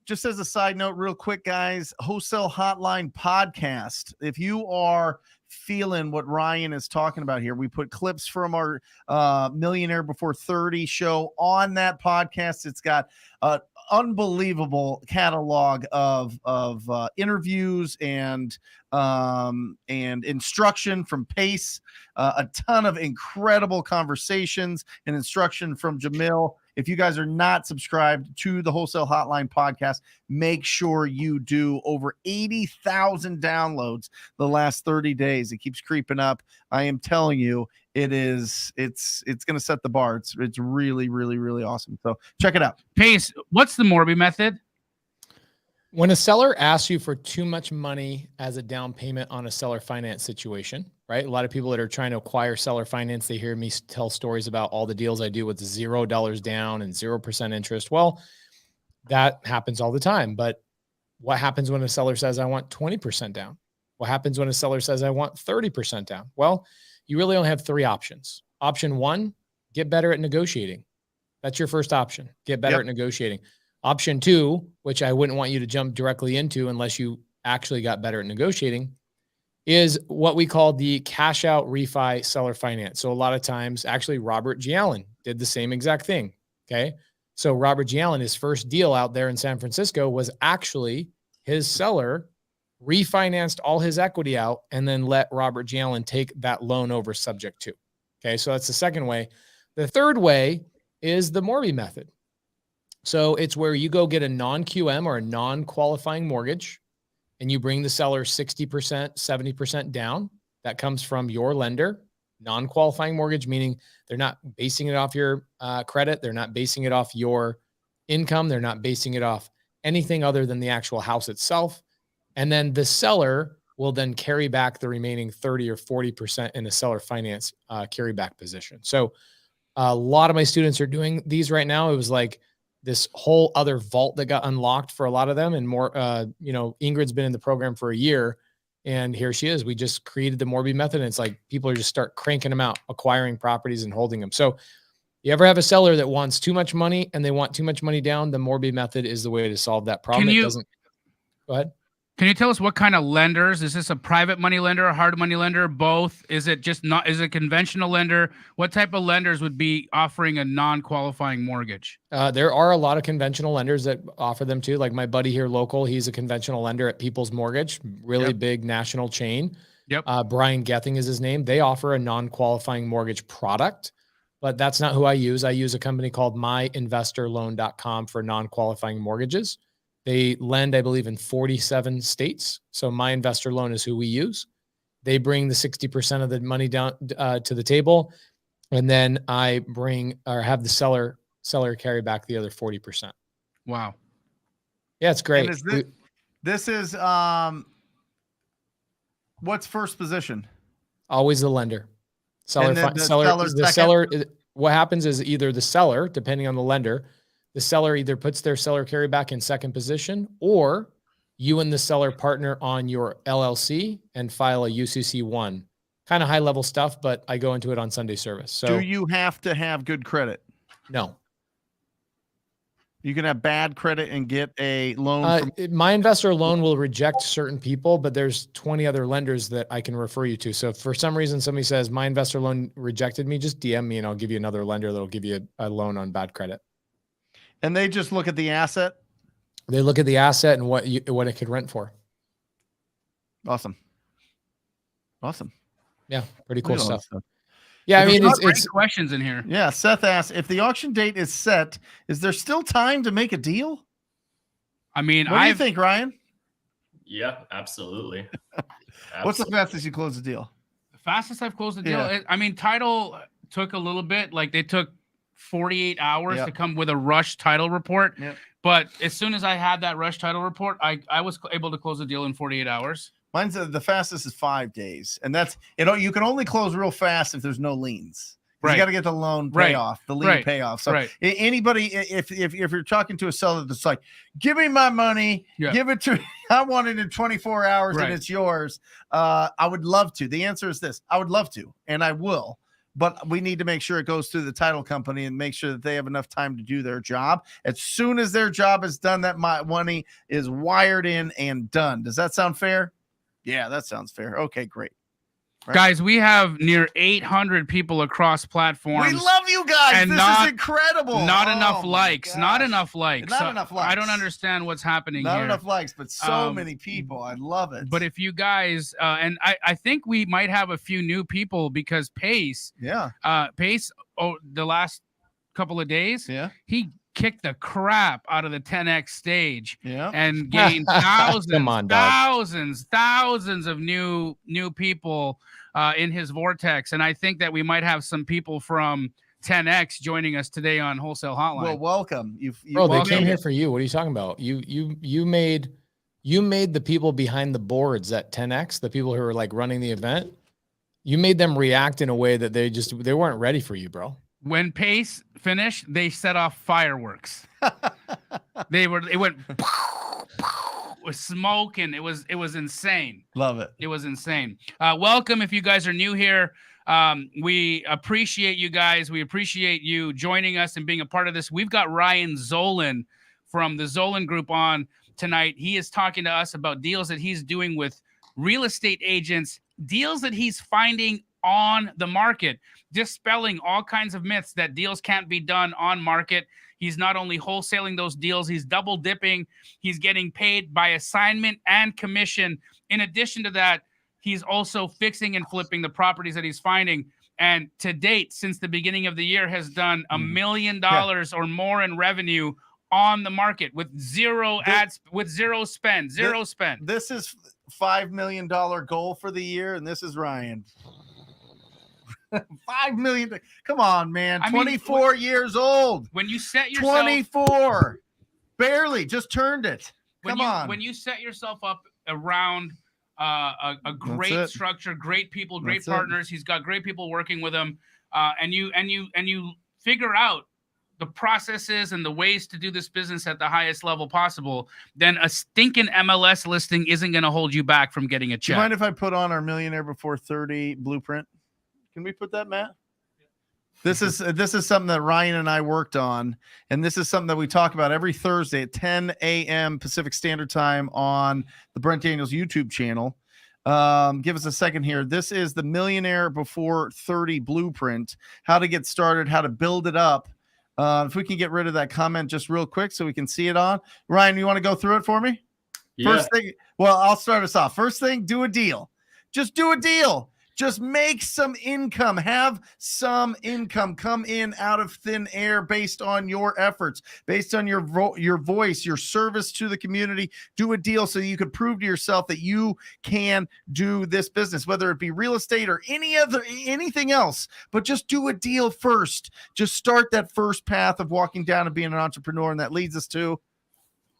[SPEAKER 4] Just as a side note, real quick, guys, Wholesale Hotline podcast. If you are feeling what Ryan is talking about here, we put clips from our Millionaire Before 30 show on that podcast. It's got an unbelievable catalog of interviews and instruction from Pace, a ton of incredible conversations and instruction from Jamil. If you guys are not subscribed to the Wholesale Hotline podcast, make sure you do. Over 80,000 downloads the last 30 days. It keeps creeping up. I am telling you, it's going to set the bar. It's really, really, really awesome. So check it out.
[SPEAKER 1] Pace, what's the Morby method?
[SPEAKER 3] When a seller asks you for too much money as a down payment on a seller finance situation, right? A lot of people that are trying to acquire seller finance, they hear me tell stories about all the deals I do with $0 down and 0% interest. Well, that happens all the time. But what happens when a seller says, I want 20% down? What happens when a seller says, I want 30% down? Well, you really only have three options. Option one, get better at negotiating. That's your first option. Get better at negotiating. Option two, which I wouldn't want you to jump directly into unless you actually got better at negotiating, is what we call the cash out refi seller finance. So a lot of times, actually, Robert G. Allen did the same exact thing. Okay. So Robert G. Allen, his first deal out there in San Francisco was actually his seller refinanced all his equity out and then let Robert G. Allen take that loan over subject to. Okay. So that's the second way. The third way is the Morby method. So it's where you go get a non-QM or a non-qualifying mortgage and you bring the seller 60%, 70% down. That comes from your lender. Non-qualifying mortgage, meaning they're not basing it off your credit. They're not basing it off your income. They're not basing it off anything other than the actual house itself. And then the seller will then carry back the remaining 30 or 40% in a seller finance carryback position. So a lot of my students are doing these right now. It was like this whole other vault that got unlocked for a lot of them. And more, Ingrid's been in the program for a year and here she is. We just created the Morby method. And it's like, people are just start cranking them out, acquiring properties and holding them. So you ever have a seller that wants too much money and they want too much money down, the Morby method is the way to solve that problem. Go ahead.
[SPEAKER 1] Can you tell us what kind of lenders? Is this a private money lender, a hard money lender, both? Is it a conventional lender? What type of lenders would be offering a non-qualifying mortgage?
[SPEAKER 3] There are a lot of conventional lenders that offer them too. Like my buddy here local, he's a conventional lender at People's Mortgage, really big national chain.
[SPEAKER 1] Yep.
[SPEAKER 3] Brian Gething is his name. They offer a non-qualifying mortgage product, but that's not who I use. I use a company called myinvestorloan.com for non-qualifying mortgages. They lend, I believe, in 47 states. So My Investor Loan is who we use. They bring the 60% of the money down to the table. And then I have the seller carry back the other 40%.
[SPEAKER 1] Wow.
[SPEAKER 3] Yeah, it's great.
[SPEAKER 4] This is what's first position?
[SPEAKER 3] Always the lender. Seller. What happens is either the seller, depending on the lender, the seller either puts their seller carryback in second position, or you and the seller partner on your LLC and file a UCC1. Kind of high level stuff, but I go into it on Sunday service. So
[SPEAKER 4] do you have to have good credit?
[SPEAKER 3] No.
[SPEAKER 4] You can have bad credit and get a loan.
[SPEAKER 3] My investor loan will reject certain people, but there's 20 other lenders that I can refer you to. So if for some reason somebody says my investor loan rejected me, just DM me and I'll give you another lender that'll give you a loan on bad credit.
[SPEAKER 4] And they just look at the asset.
[SPEAKER 3] They look at the asset and what it could rent for.
[SPEAKER 4] Awesome.
[SPEAKER 3] Yeah, pretty cool stuff. Yeah, I mean, it's
[SPEAKER 1] questions in here.
[SPEAKER 4] Yeah, Seth asks, if the auction date is set, is there still time to make a deal?
[SPEAKER 1] I mean,
[SPEAKER 4] what do you think, Ryan?
[SPEAKER 5] Yeah, absolutely.
[SPEAKER 4] What's the fastest you close a deal?
[SPEAKER 1] The fastest I've closed a deal. I mean, title took a little bit. Like they took 48 hours to come with a rush title report.
[SPEAKER 4] Yep.
[SPEAKER 1] But as soon as I had that rush title report, I was able to close a deal in 48 hours.
[SPEAKER 4] Mine's the fastest is 5 days, and that's you can only close real fast if there's no liens.
[SPEAKER 1] Right.
[SPEAKER 4] You got to get the loan payoff, the lien payoff. So anybody, if you're talking to a seller that's like, give me my money, give it to me, I want it in 24 hours and it's yours. I would love to. The answer is this: I would love to, and I will. But we need to make sure it goes through the title company and make sure that they have enough time to do their job. As soon as their job is done, that money is wired in and done. Does that sound fair? Yeah, that sounds fair. Okay, great. Right.
[SPEAKER 1] Guys, we have near 800 people across platforms.
[SPEAKER 4] We love you guys.
[SPEAKER 1] And
[SPEAKER 4] this is incredible.
[SPEAKER 1] Not enough likes. Not enough likes.
[SPEAKER 4] Not enough likes.
[SPEAKER 1] I don't understand what's happening here.
[SPEAKER 4] Not enough likes, but so many people. I love it.
[SPEAKER 1] But if you guys, and I think we might have a few new people because Pace, the last couple of days, he kicked the crap out of the 10X stage and gained thousands of new people in his vortex. And I think that we might have some people from 10X joining us today on Wholesale Hotline.
[SPEAKER 4] Well, welcome.
[SPEAKER 3] They came here for you. What are you talking about? You made the people behind the boards at 10X, the people who were like running the event, you made them react in a way that they weren't ready for you, bro.
[SPEAKER 1] When Pace finished, they set off fireworks. It went with smoke, and it was insane.
[SPEAKER 4] Love it.
[SPEAKER 1] It was insane. Welcome if you guys are new here. We appreciate you guys. We appreciate you joining us and being a part of this. We've got Ryan Zolin from the Zolin Group on tonight. He is talking to us about deals that he's doing with real estate agents, deals that he's finding on the market, dispelling all kinds of myths that deals can't be done on market. He's not only wholesaling those deals, he's double dipping. He's getting paid by assignment and commission. In addition to that, he's also fixing and flipping the properties that he's finding. And to date, since the beginning of the year, has done $1 million or more in revenue on the market with zero spend.
[SPEAKER 4] This is $5 million goal for the year, and this is Ryan. 5 million. Come on, man. 24 years old.
[SPEAKER 1] When you set yourself
[SPEAKER 4] 24, barely just turned it. Come on.
[SPEAKER 1] When you set yourself up around a great structure, great people, great partners, he's got great people working with him, and you figure out the processes and the ways to do this business at the highest level possible, then a stinking MLS listing isn't going to hold you back from getting a check.
[SPEAKER 4] Do you mind if I put on our Millionaire Before 30 blueprint? Can we put that, Matt? This is something that Ryan and I worked on, and this is something that we talk about every Thursday at 10 a.m. Pacific Standard Time on the Brent Daniels YouTube channel. Give us a second here. This is the Millionaire Before 30 blueprint, how to get started, how to build it up. If we can get rid of that comment just real quick so we can see it on. Ryan, you want to go through it for me?
[SPEAKER 5] Yeah.
[SPEAKER 4] First thing, well, I'll start us off. First thing, do a deal. Just do a deal. Just make some income. Have some income come in out of thin air based on your efforts, based on your voice, your service to the community. Do a deal so you could prove to yourself that you can do this business, whether it be real estate or anything else. But just do a deal first. Just start that first path of walking down and being an entrepreneur, and that leads us to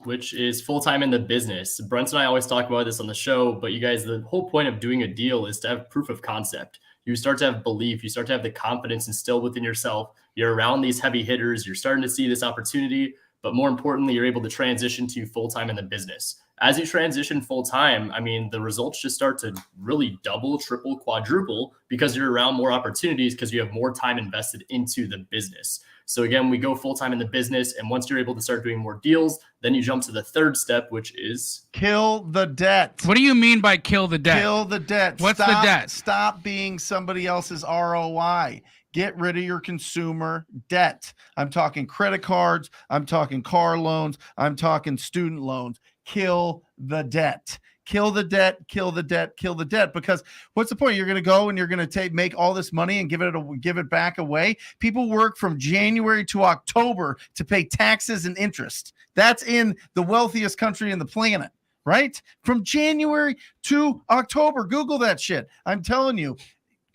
[SPEAKER 5] which is full-time in the business. Brent and I always talk about this on the show, but you guys, the whole point of doing a deal is to have proof of concept. You start to have belief. You start to have the confidence instilled within yourself. You're around these heavy hitters. You're starting to see this opportunity, but more importantly, you're able to transition to full-time in the business. As you transition full-time, I mean, the results just start to really double, triple, quadruple because you're around more opportunities because you have more time invested into the business. So again, we go full-time in the business. And once you're able to start doing more deals, then you jump to the third step, which is
[SPEAKER 4] kill the debt.
[SPEAKER 1] What do you mean by kill the debt?
[SPEAKER 4] Kill the debt.
[SPEAKER 1] What's the debt?
[SPEAKER 4] Stop being somebody else's ROI. Get rid of your consumer debt. I'm talking credit cards. I'm talking car loans. I'm talking student loans. Kill the debt. Kill the debt, kill the debt, kill the debt. Because what's the point? You're going to go and you're going to make all this money and give it back away. People work from January to October to pay taxes and interest. That's in the wealthiest country in the planet, right? From January to October. Google that shit. I'm telling you,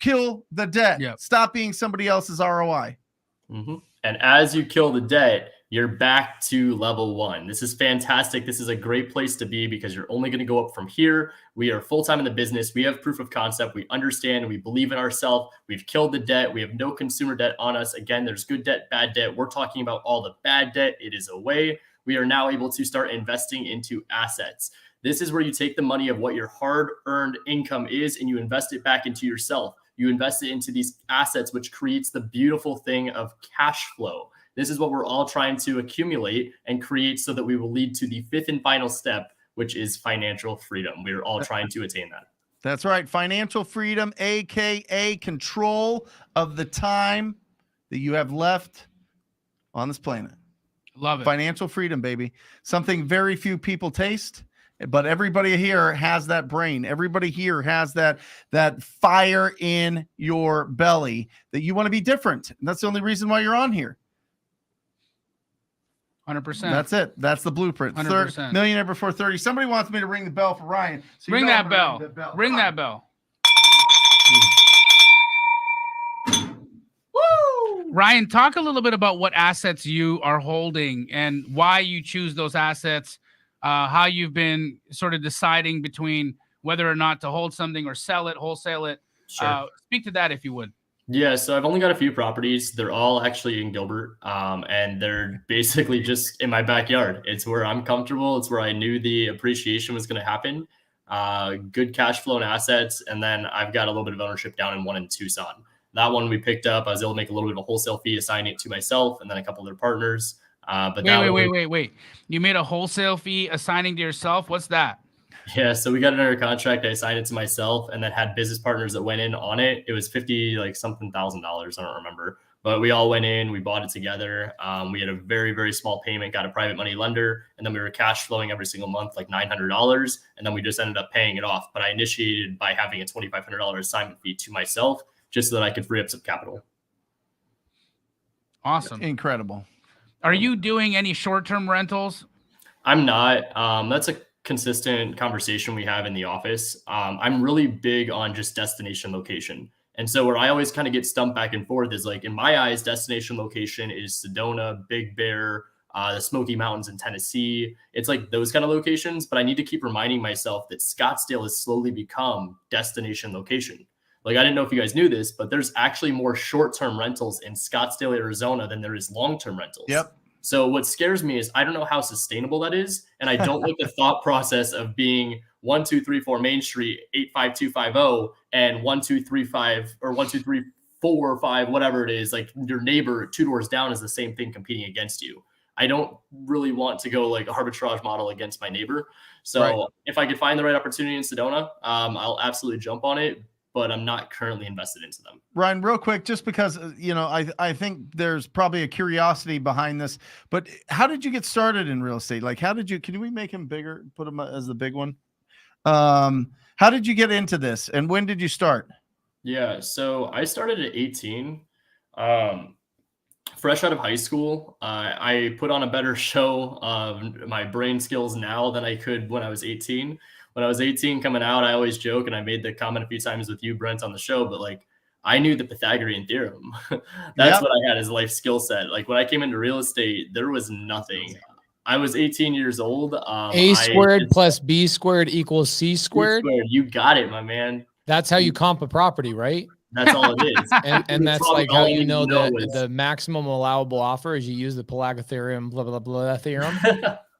[SPEAKER 4] kill the debt.
[SPEAKER 1] Yep.
[SPEAKER 4] Stop being somebody else's ROI.
[SPEAKER 5] Mm-hmm. And as you kill the debt, you're back to level 1. This is fantastic. This is a great place to be because you're only going to go up from here. We are full-time in the business. We have proof of concept. We understand. We believe in ourselves. We've killed the debt. We have no consumer debt on us. Again, there's good debt, bad debt. We're talking about all the bad debt. It is away. We are now able to start investing into assets. This is where you take the money of what your hard-earned income is and you invest it back into yourself. You invest it into these assets, which creates the beautiful thing of cash flow. This is what we're all trying to accumulate and create so that we will lead to the fifth and final step, which is financial freedom. We're all trying to attain that.
[SPEAKER 4] That's right. Financial freedom, AKA control of the time that you have left on this planet.
[SPEAKER 1] Love it.
[SPEAKER 4] Financial freedom, baby. Something very few people taste, but everybody here has that brain. Everybody here has that fire in your belly that you want to be different. And that's the only reason why you're on here.
[SPEAKER 1] 100%.
[SPEAKER 4] That's it. That's the blueprint.
[SPEAKER 1] 100%.
[SPEAKER 4] Millionaire before 30. Somebody wants me to ring the bell for Ryan. So
[SPEAKER 1] Ring that bell. Ring that bell. Woo! Ryan, talk a little bit about what assets you are holding and why you choose those assets, how you've been sort of deciding between whether or not to hold something or sell it, wholesale it.
[SPEAKER 5] Sure.
[SPEAKER 1] Speak to that if you would.
[SPEAKER 5] Yeah, so I've only got a few properties. They're all actually in Gilbert, and they're basically just in my backyard. It's where I'm comfortable. It's where I knew the appreciation was going to happen. Good cash flow and assets, and then I've got a little bit of ownership down in one in Tucson. That one we picked up. I was able to make a little bit of a wholesale fee, assigning it to myself and then a couple of their partners. But
[SPEAKER 1] wait. You made a wholesale fee assigning to yourself? What's that?
[SPEAKER 5] Yeah, so we got it under contract. I assigned it to myself and then had business partners that went in on it. It was $50,000. I don't remember, but we all went in, we bought it together. We had a very, very small payment, got a private money lender, and then we were cash flowing every single month, like $900. And then we just ended up paying it off. But I initiated by having a $2,500 assignment fee to myself just so that I could free up some capital.
[SPEAKER 1] Awesome.
[SPEAKER 4] Incredible.
[SPEAKER 1] Are you doing any short-term rentals?
[SPEAKER 5] I'm not. That's a consistent conversation we have in the office. I'm really big on just destination location. And so where I always kind of get stumped back and forth is like, in my eyes, destination location is Sedona, Big Bear, the Smoky Mountains in Tennessee. It's like those kind of locations, but I need to keep reminding myself that Scottsdale has slowly become destination location. Like, I didn't know if you guys knew this, but there's actually more short-term rentals in Scottsdale, Arizona than there is long-term rentals.
[SPEAKER 4] Yep.
[SPEAKER 5] So what scares me is I don't know how sustainable that is. And I don't like the thought process of being 1234 Main Street, 85250 and 1235 or 12345, whatever it is, like your neighbor 2 doors down is the same thing competing against you. I don't really want to go like a arbitrage model against my neighbor. So If I could find the right opportunity in Sedona, I'll absolutely jump on it. But I'm not currently invested into them.
[SPEAKER 4] Ryan, real quick, just because, I think there's probably a curiosity behind this, but how did you get started in real estate? Like, can we make him bigger, put him as the big one? How did you get into this and when did you start?
[SPEAKER 5] Yeah, so I started at 18, fresh out of high school. I put on a better show of my brain skills now than I could when I was 18. When I was 18 coming out, I always joke, and I made the comment a few times with you, Brent, on the show, but like, I knew the Pythagorean theorem. That's what I had as life skill set. Like, when I came into real estate, there was nothing. I was 18 years old.
[SPEAKER 3] A squared plus B squared equals C squared.
[SPEAKER 5] You got it, my man.
[SPEAKER 3] That's how you comp a property, right?
[SPEAKER 5] That's all it is.
[SPEAKER 3] and that's like how you know that the maximum allowable offer is you use the Pythagorean blah, blah, blah theorem.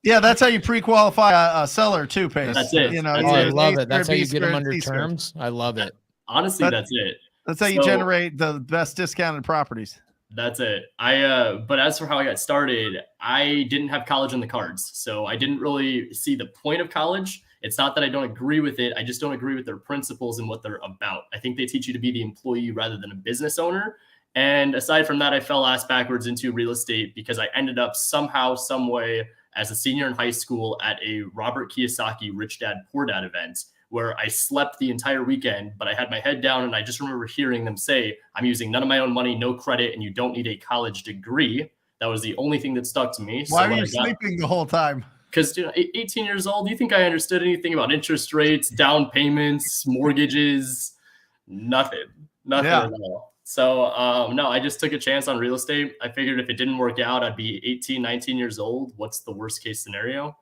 [SPEAKER 4] Yeah, that's how you pre-qualify a seller too, Pace.
[SPEAKER 5] That's it.
[SPEAKER 3] I love it. That's how you get them under terms. I love it.
[SPEAKER 5] Honestly, that's it.
[SPEAKER 4] That's how you generate the best discounted properties.
[SPEAKER 5] That's it. But as for how I got started, I didn't have college on the cards. So I didn't really see the point of college. It's not that I don't agree with it. I just don't agree with their principles and what they're about. I think they teach you to be the employee rather than a business owner. And aside from that, I fell ass backwards into real estate because I ended up somehow, some way as a senior in high school at a Robert Kiyosaki Rich Dad Poor Dad event where I slept the entire weekend, but I had my head down. And I just remember hearing them say, I'm using none of my own money, no credit, and you don't need a college degree. That was the only thing that stuck to me.
[SPEAKER 4] Why were you sleeping the whole time?
[SPEAKER 5] Because 18 years old, do you think I understood anything about interest rates, down payments, mortgages? Nothing at all. So no, I just took a chance on real estate. I figured if it didn't work out, I'd be 18, 19 years old. What's the worst case scenario?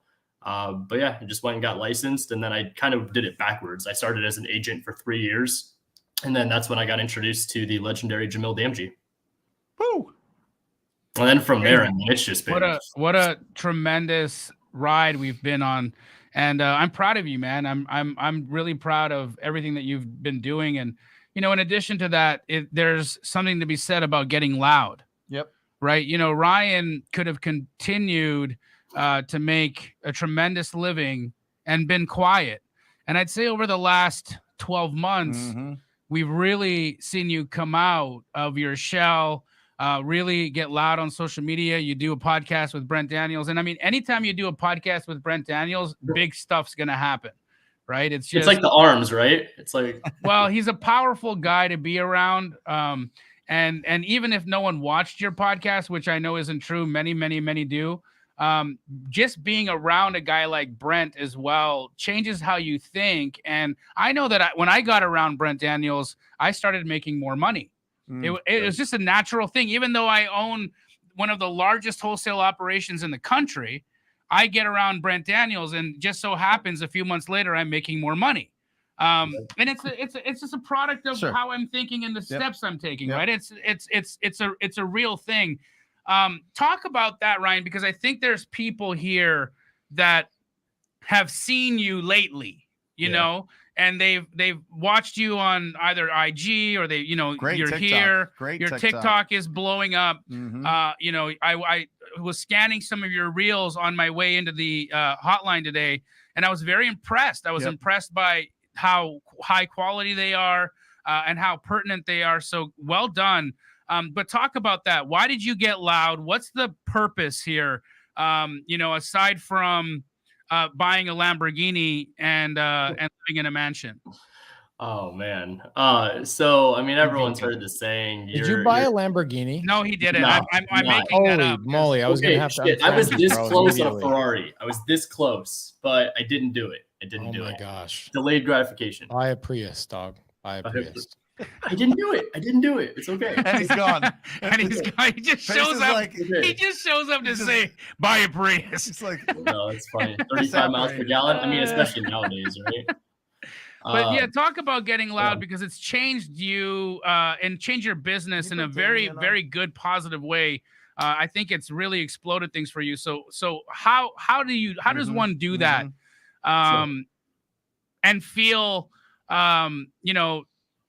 [SPEAKER 5] But yeah, I just went and got licensed, and then I kind of did it backwards. I started as an agent for 3 years, and then that's when I got introduced to the legendary Jamil Damji.
[SPEAKER 4] Woo!
[SPEAKER 5] And then from there, I mean, it's just been
[SPEAKER 1] what a tremendous ride we've been on, and I'm proud of you, man. I'm really proud of everything that you've been doing, and you know, in addition to that, there's something to be said about getting loud.
[SPEAKER 4] Yep.
[SPEAKER 1] Right. You know, Ryan could have continued to make a tremendous living and been quiet, and I'd say over the last 12 months, we've really seen you come out of your shell. Really get loud on social media. You do a podcast with Brent Daniels. And I mean, anytime you do a podcast with Brent Daniels, big stuff's going to happen, right? It's
[SPEAKER 5] like the arms, right? It's like,
[SPEAKER 1] well, he's a powerful guy to be around. And even if no one watched your podcast, which I know isn't true, many do, just being around a guy like Brent as well changes how you think. And I know that when I got around Brent Daniels, I started making more money. It was just a natural thing. Even though I own one of the largest wholesale operations in the country, I get around Brent Daniels, and just so happens a few months later, I'm making more money. And it's just a product of how I'm thinking and the steps I'm taking. Right? It's a real thing. Talk about that, Ryan, because I think there's people here that have seen you lately. You know. And they've watched you on either IG or you're TikTok. Here.
[SPEAKER 4] Great
[SPEAKER 1] your TikTok is blowing up. You know, I was scanning some of your reels on my way into the hotline today, and I was very impressed. I was impressed by how high quality they are and how pertinent they are. So well done. But talk about that. Why did you get loud? What's the purpose here? You know, aside from buying a Lamborghini and living in a mansion.
[SPEAKER 5] Oh man. So I mean, everyone's heard the saying.
[SPEAKER 3] Did you buy a Lamborghini?
[SPEAKER 1] No, he didn't.
[SPEAKER 5] No,
[SPEAKER 1] I'm making that up.
[SPEAKER 3] Holy moly! I was gonna have to.
[SPEAKER 5] I was this close on a Ferrari. I was this close, but I didn't do it. Oh my
[SPEAKER 3] gosh!
[SPEAKER 5] Delayed gratification.
[SPEAKER 3] Buy a Prius, dog. Buy a Prius.
[SPEAKER 5] I didn't do it. It's okay.
[SPEAKER 4] And he's gone.
[SPEAKER 1] And he's gone. He just shows up. He just shows up to say, buy a Prius.
[SPEAKER 4] It's like,
[SPEAKER 5] no, it's funny. 35 miles per gallon. I mean, especially nowadays, right?
[SPEAKER 1] But yeah, talk about getting loud because it's changed you and changed your business in a very, very good, positive way. I think it's really exploded things for you. So how does one do that and feel, you know,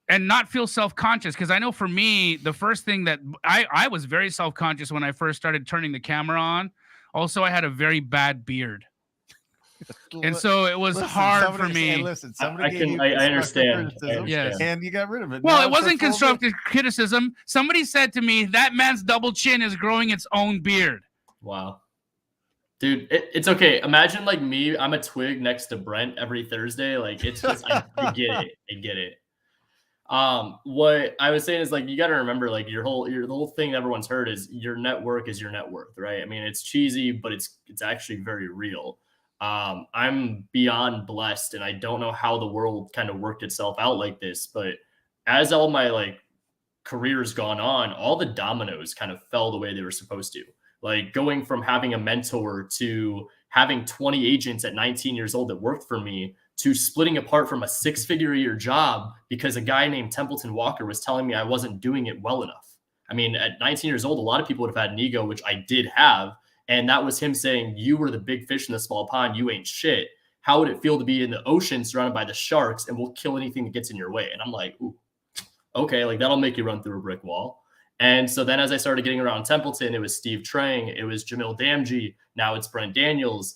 [SPEAKER 1] and not feel self-conscious? Because I know for me, the first thing that I was very self-conscious when I first started turning the camera on. Also, I had a very bad beard. And so it was hard for me.
[SPEAKER 5] I understand.
[SPEAKER 1] Yes.
[SPEAKER 4] And you got rid of it.
[SPEAKER 1] Well, it wasn't constructive criticism. Somebody said to me, that man's double chin is growing its own beard.
[SPEAKER 5] Wow. Dude, it's okay. Imagine like me, I'm a twig next to Brent every Thursday. Like it's just, I get it. What I was saying is like, you got to remember like the whole thing that everyone's heard is your network is your net worth, right? I mean, it's cheesy, but it's actually very real. I'm beyond blessed and I don't know how the world kind of worked itself out like this, but as all my like career's gone on, all the dominoes kind of fell the way they were supposed to. Like going from having a mentor to having 20 agents at 19 years old that worked for me to splitting apart from a 6-figure-a-year job because a guy named Templeton Walker was telling me I wasn't doing it well enough. I mean, at 19 years old, a lot of people would have had an ego, which I did have. And that was him saying, you were the big fish in the small pond. You ain't shit. How would it feel to be in the ocean surrounded by the sharks and we'll kill anything that gets in your way? And I'm like, ooh, okay, like that'll make you run through a brick wall. And so then as I started getting around Templeton, it was Steve Trang, it was Jamil Damji, now it's Brent Daniels.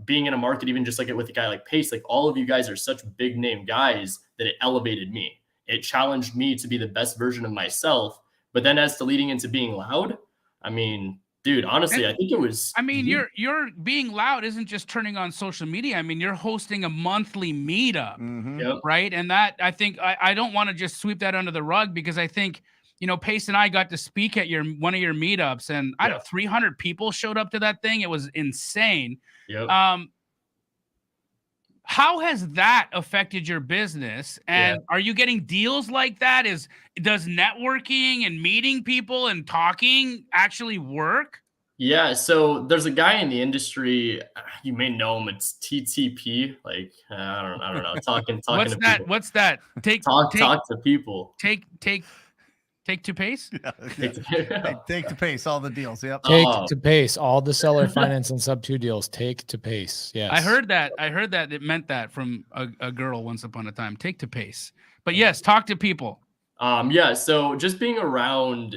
[SPEAKER 5] Being in a market, even just like it with a guy like Pace, like all of you guys are such big name guys that it elevated me. It challenged me to be the best version of myself. But then as to leading into being loud, I mean, dude, honestly, I think it was.
[SPEAKER 1] I mean, you're being loud isn't just turning on social media. I mean, you're hosting a monthly meetup, right? And that I think I don't want to just sweep that under the rug, because I think, you know, Pace and I got to speak at one of your meetups, and I don't know, 300 people showed up to that thing. It was insane. How has that affected your business? And are you getting deals like that? Does networking and meeting people and talking actually work?
[SPEAKER 5] Yeah, so there's a guy in the industry, you may know him. It's TTP. Like I don't know. Talking
[SPEAKER 1] What's
[SPEAKER 5] to
[SPEAKER 1] that?
[SPEAKER 5] people.
[SPEAKER 1] What's that?
[SPEAKER 5] Talk to people.
[SPEAKER 1] Take to Pace.
[SPEAKER 4] Take to Pace all the deals. Yep.
[SPEAKER 3] Take to Pace all the seller finance and sub 2 deals. Take to Pace. Yes.
[SPEAKER 1] I heard that it meant that from a girl once upon a time. Take to Pace. But yes, talk to people.
[SPEAKER 5] Yeah. So just being around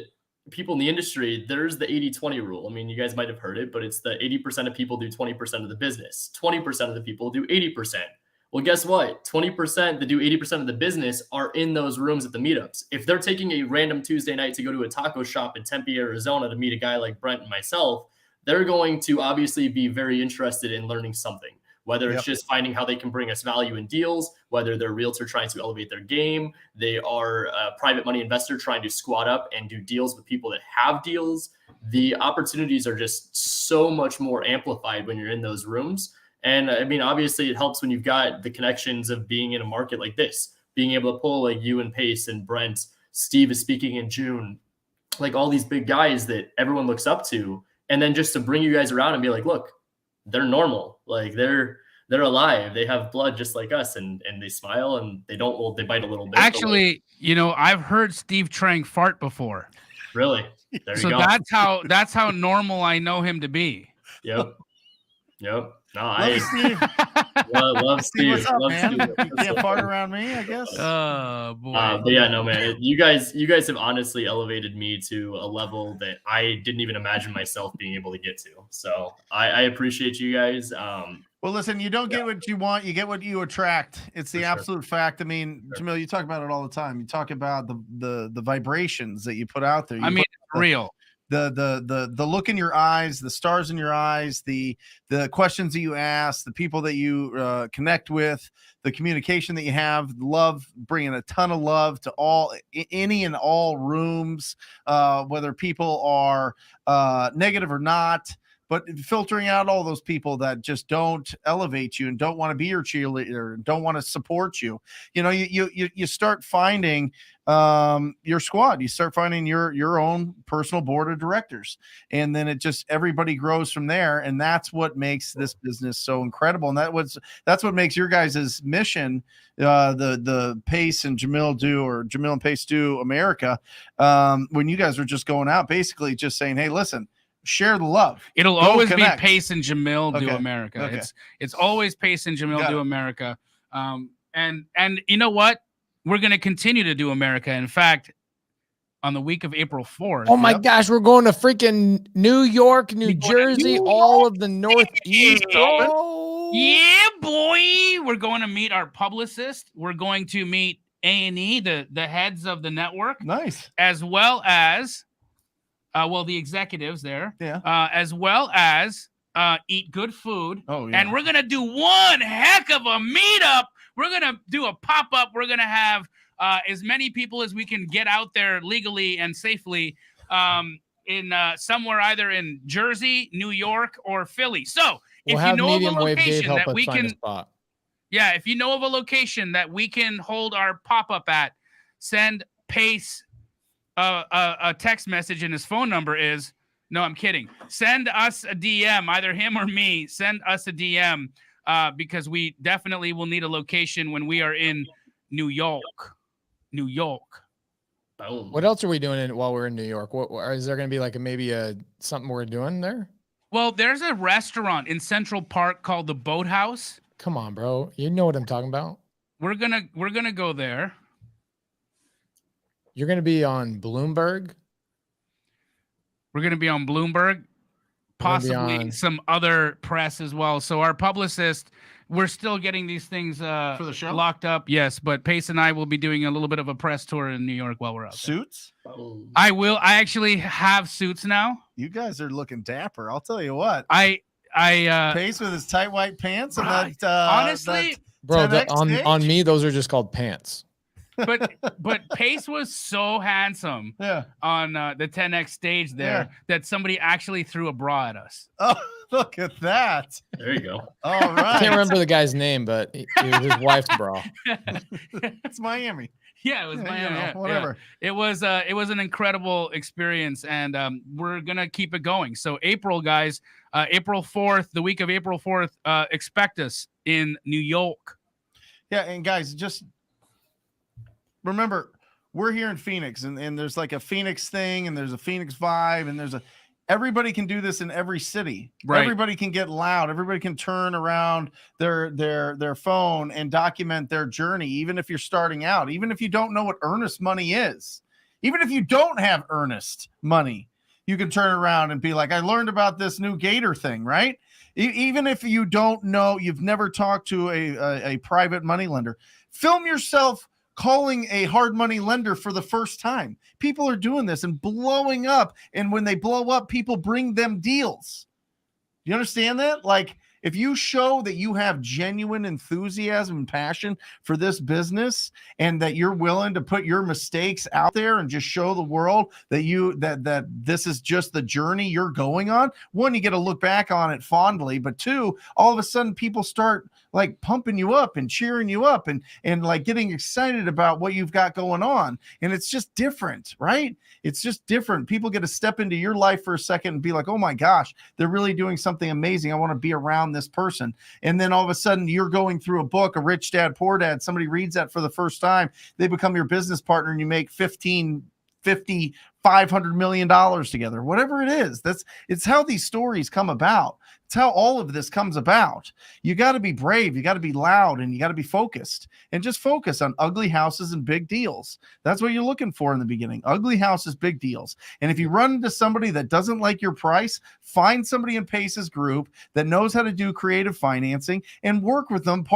[SPEAKER 5] people in the industry, there's the 80-20 rule. I mean, you guys might have heard it, but it's the 80% of people do 20% of the business. 20% of the people do 80%. Well, guess what? 20% that do 80% of the business are in those rooms at the meetups. If they're taking a random Tuesday night to go to a taco shop in Tempe, Arizona to meet a guy like Brent and myself, they're going to obviously be very interested in learning something, whether it's just finding how they can bring us value in deals, whether they're a realtor trying to elevate their game, they are a private money investor trying to squat up and do deals with people that have deals. The opportunities are just so much more amplified when you're in those rooms. And I mean, obviously it helps when you've got the connections of being in a market like this, being able to pull like you and Pace and Brent, Steve is speaking in June, like all these big guys that everyone looks up to. And then just to bring you guys around and be like, look, they're normal. Like they're alive. They have blood just like us, and they smile and they don't, well, they bite a little bit.
[SPEAKER 1] Actually, you know, I've heard Steve Trang fart before.
[SPEAKER 5] Really? There you
[SPEAKER 1] so
[SPEAKER 5] go.
[SPEAKER 1] that's how normal I know him to be.
[SPEAKER 5] Yep. No,
[SPEAKER 4] Love Steve.
[SPEAKER 5] love Steve.
[SPEAKER 4] What's up,
[SPEAKER 5] love
[SPEAKER 4] man?
[SPEAKER 5] Steve.
[SPEAKER 4] You can't fart around me, I guess.
[SPEAKER 1] Oh boy.
[SPEAKER 5] But yeah, no, man. You guys have honestly elevated me to a level that I didn't even imagine myself being able to get to. So I appreciate you guys.
[SPEAKER 4] Well, listen, you don't get what you want, you get what you attract. It's the absolute fact. I mean, Jamil, you talk about it all the time. You talk about the vibrations that you put out there.
[SPEAKER 1] I mean, it's real.
[SPEAKER 4] The look in your eyes, the stars in your eyes, the questions that you ask, the people that you connect with, the communication that you have, love, bringing a ton of love to any and all rooms, whether people are negative or not. But filtering out all those people that just don't elevate you and don't want to be your cheerleader and don't want to support you. You know, you start finding your squad. You start finding your own personal board of directors, and then everybody grows from there. And that's what makes this business so incredible. And that's what makes your guys' mission, the Pace and Jamil do, or Jamil and Pace do America. When you guys are just going out, basically just saying, hey, listen, share the love.
[SPEAKER 1] It'll always be Pace and Jamil do America.
[SPEAKER 4] Okay.
[SPEAKER 1] It's always Pace and Jamil do America. And you know what? We're going to continue to do America. In fact, on the week of April 4th.
[SPEAKER 3] Oh my gosh, we're going to freaking New York, New Jersey, all of the Northeast. Bro.
[SPEAKER 1] Yeah, boy. We're going to meet our publicist. We're going to meet A&E, the heads of the network.
[SPEAKER 4] Nice.
[SPEAKER 1] As well as the executives there, as well as eat good food.
[SPEAKER 4] Oh, yeah.
[SPEAKER 1] And we're going to do one heck of a meetup. We're going to do a pop-up. We're going to have as many people as we can get out there legally and safely in somewhere either in Jersey, New York, or Philly. So if you know of a location that we can, if you know of a location that we can hold our pop-up at, send Pace a text message, and his phone number is, no, I'm kidding. Send us a DM, either him or me. Send us a DM because we definitely will need a location when we are in New York.
[SPEAKER 5] Boom.
[SPEAKER 3] What else are we doing while we're in New York? What is there going to be like something we're doing there?
[SPEAKER 1] Well, there's a restaurant in Central Park called the Boathouse.
[SPEAKER 3] Come on, bro. You know what I'm talking about.
[SPEAKER 1] We're gonna go there.
[SPEAKER 3] You're going to be on Bloomberg.
[SPEAKER 1] We're going to be on Bloomberg, possibly some other press as well. So our publicist, we're still getting these things
[SPEAKER 4] for the show
[SPEAKER 1] locked up. Yes, but Pace and I will be doing a little bit of a press tour in New York while we're out there.
[SPEAKER 4] Suits?
[SPEAKER 1] I will. I actually have suits now.
[SPEAKER 4] You guys are looking dapper. I'll tell you what. Pace with his tight white pants and that.
[SPEAKER 1] Honestly,
[SPEAKER 3] bro, on me, those are just called pants.
[SPEAKER 1] But Pace was so handsome on the 10X stage there that somebody actually threw a bra at us.
[SPEAKER 4] Oh, look at that.
[SPEAKER 5] There you go.
[SPEAKER 4] All right.
[SPEAKER 3] I can't remember the guy's name, but it was his wife's bra.
[SPEAKER 4] It's Miami.
[SPEAKER 1] Yeah, it was Miami.
[SPEAKER 4] You know, whatever.
[SPEAKER 1] Yeah. It was an incredible experience, and we're gonna keep it going. So April, guys, April 4th, the week of April 4th, expect us in New York.
[SPEAKER 4] Yeah, and guys, just remember, we're here in Phoenix, and there's like a Phoenix thing, and there's a Phoenix vibe, and everybody can do this in every city. Right. Everybody can get loud. Everybody can turn around their phone and document their journey, even if you're starting out, even if you don't know what earnest money is, even if you don't have earnest money, you can turn around and be like, I learned about this new Gator thing, right? Even if you don't know, you've never talked to a private money lender, film yourself calling a hard money lender for the first time. People are doing this and blowing up. And when they blow up, people bring them deals. You understand that? Like, if you show that you have genuine enthusiasm and passion for this business, and that you're willing to put your mistakes out there and just show the world that this is just the journey you're going on, one, you get to look back on it fondly, but two, all of a sudden people start like pumping you up and cheering you up and like getting excited about what you've got going on. And it's just different, right? It's just different. People get to step into your life for a second and be like, oh my gosh, they're really doing something amazing. I want to be around this person. And then all of a sudden you're going through a book, a Rich Dad, Poor Dad. Somebody reads that for the first time. They become your business partner and you make $50, $500 million together, whatever it is. It's how these stories come about. It's how all of this comes about. You got to be brave. You got to be loud, and you got to be focused, and just focus on ugly houses and big deals. That's what you're looking for in the beginning. Ugly houses, big deals. And if you run into somebody that doesn't like your price, find somebody in Pace's group that knows how to do creative financing and work with them,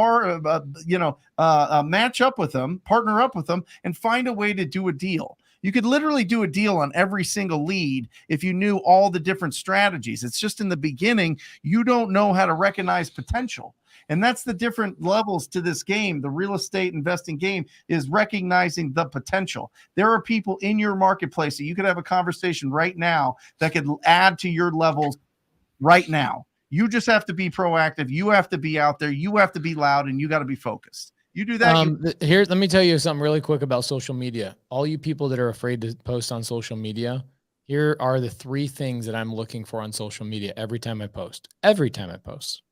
[SPEAKER 4] match up with them, partner up with them, and find a way to do a deal. You could literally do a deal on every single lead if you knew all the different strategies. It's just in the beginning, you don't know how to recognize potential. And that's the different levels to this game. The real estate investing game is recognizing the potential. There are people in your marketplace that you could have a conversation right now that could add to your levels right now. You just have to be proactive. You have to be out there. You have to be loud, and you got to be focused. You do that.
[SPEAKER 3] Here, let me tell you something really quick about social media. All you people that are afraid to post on social media, here are the 3 things that I'm looking for on social media every time I post. Every time I post.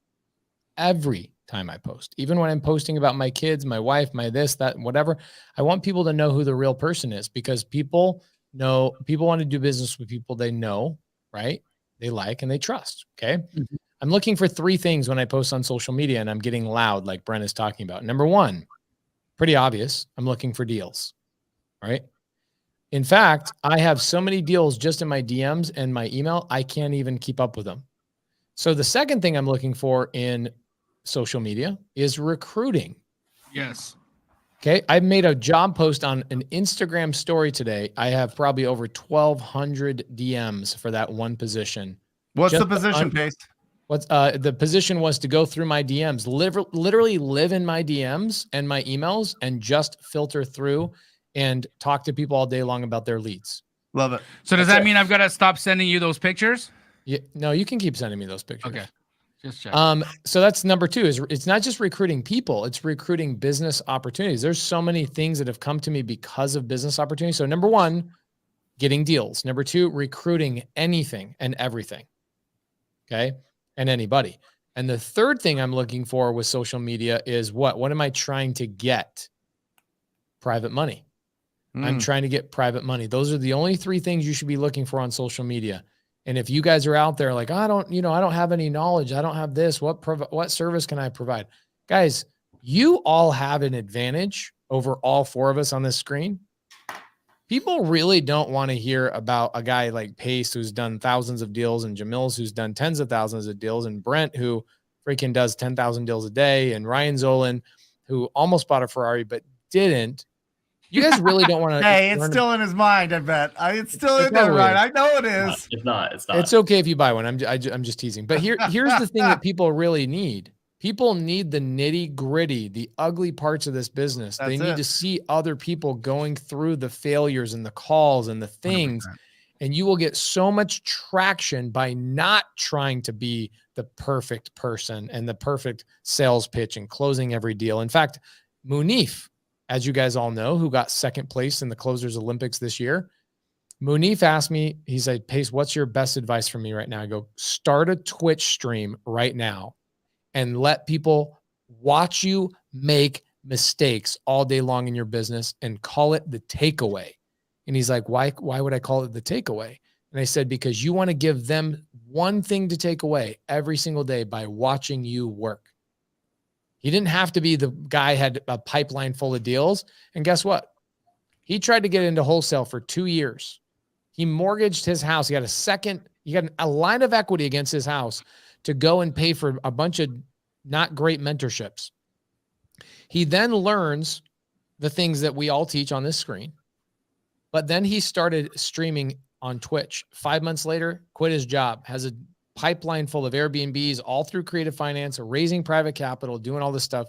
[SPEAKER 3] Every time I post. Even when I'm posting about my kids, my wife, my this, that, whatever, I want people to know who the real person is, because people want to do business with people they know, right? They like and they trust. Okay. Mm-hmm. I'm looking for 3 things when I post on social media, and I'm getting loud like Brent is talking about. Number 1, pretty obvious. I'm looking for deals. All right. In fact, I have so many deals just in my DMs and my email, I can't even keep up with them. So the second thing I'm looking for in social media is recruiting.
[SPEAKER 1] Yes.
[SPEAKER 3] Okay. I made a job post on an Instagram story today. I have probably over 1,200 DMs for that one position.
[SPEAKER 4] What's the position, Pace?
[SPEAKER 3] The position was to go through my DMs, literally live in my DMs and my emails, and just filter through and talk to people all day long about their leads.
[SPEAKER 4] Love it.
[SPEAKER 1] So does that mean I've got to stop sending you those pictures?
[SPEAKER 3] Yeah, no, you can keep sending me those pictures.
[SPEAKER 1] Okay. Just check.
[SPEAKER 3] So that's number 2, is it's not just recruiting people, it's recruiting business opportunities. There's so many things that have come to me because of business opportunities. So number 1, getting deals. Number 2, recruiting anything and everything. Okay. And anybody. And the third thing I'm looking for with social media is what am I trying to get? Private money. I'm trying to get private money. Those are the only 3 things you should be looking for on social media. And if you guys are out there like, I don't have any knowledge. I don't have this. What service can I provide? Guys, you all have an advantage over all 4 of us on this screen. People really don't want to hear about a guy like Pace who's done thousands of deals, and Jamil's who's done tens of thousands of deals, and Brent who freaking does 10,000 deals a day, and Ryan Zolin who almost bought a Ferrari but didn't. You guys really don't want to.
[SPEAKER 4] Hey, it's still in his mind, I bet. It's still in there, right? I know it is.
[SPEAKER 5] It's not.
[SPEAKER 3] It's okay if you buy one. I'm just teasing. But here's the thing that people really need. People need the nitty gritty, the ugly parts of this business. They need to see other people going through the failures and the calls and the things. 100%. And you will get so much traction by not trying to be the perfect person and the perfect sales pitch and closing every deal. In fact, Munif, as you guys all know, who got second place in the Closers Olympics this year, Munif asked me, he said, Pace, what's your best advice for me right now? I go, start a Twitch stream right now and let people watch you make mistakes all day long in your business and call it the takeaway. And he's like, why would I call it the takeaway? And I said, because you want to give them one thing to take away every single day by watching you work. He didn't have to be the guy had a pipeline full of deals. And guess what? He tried to get into wholesale for 2 years. He mortgaged his house. He got a line of equity against his house to go and pay for a bunch of not great mentorships. He then learns the things that we all teach on this screen. But then he started streaming on Twitch. 5 months later, quit his job, has a pipeline full of Airbnbs, all through creative finance, raising private capital, doing all this stuff.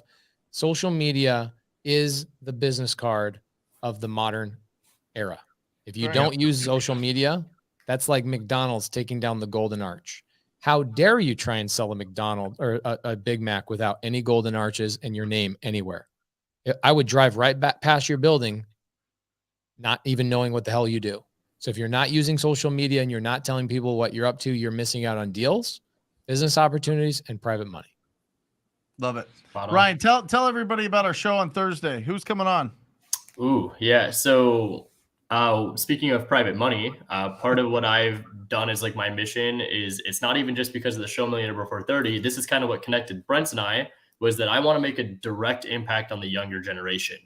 [SPEAKER 3] Social media is the business card of the modern era. If you don't use social media, that's like McDonald's taking down the golden arch. How dare you try and sell a McDonald's or a Big Mac without any golden arches and your name anywhere? I would drive right back past your building, not even knowing what the hell you do. So if you're not using social media and you're not telling people what you're up to, you're missing out on deals, business opportunities, and private money.
[SPEAKER 4] Love it. Ryan, tell everybody about our show on Thursday. Who's coming on?
[SPEAKER 5] Ooh, yeah. So speaking of private money, part of what I've done is like my mission is it's not even just because of the show Millionaire Before 30. This is kind of what connected Brent and I was that I want to make a direct impact on the younger generation.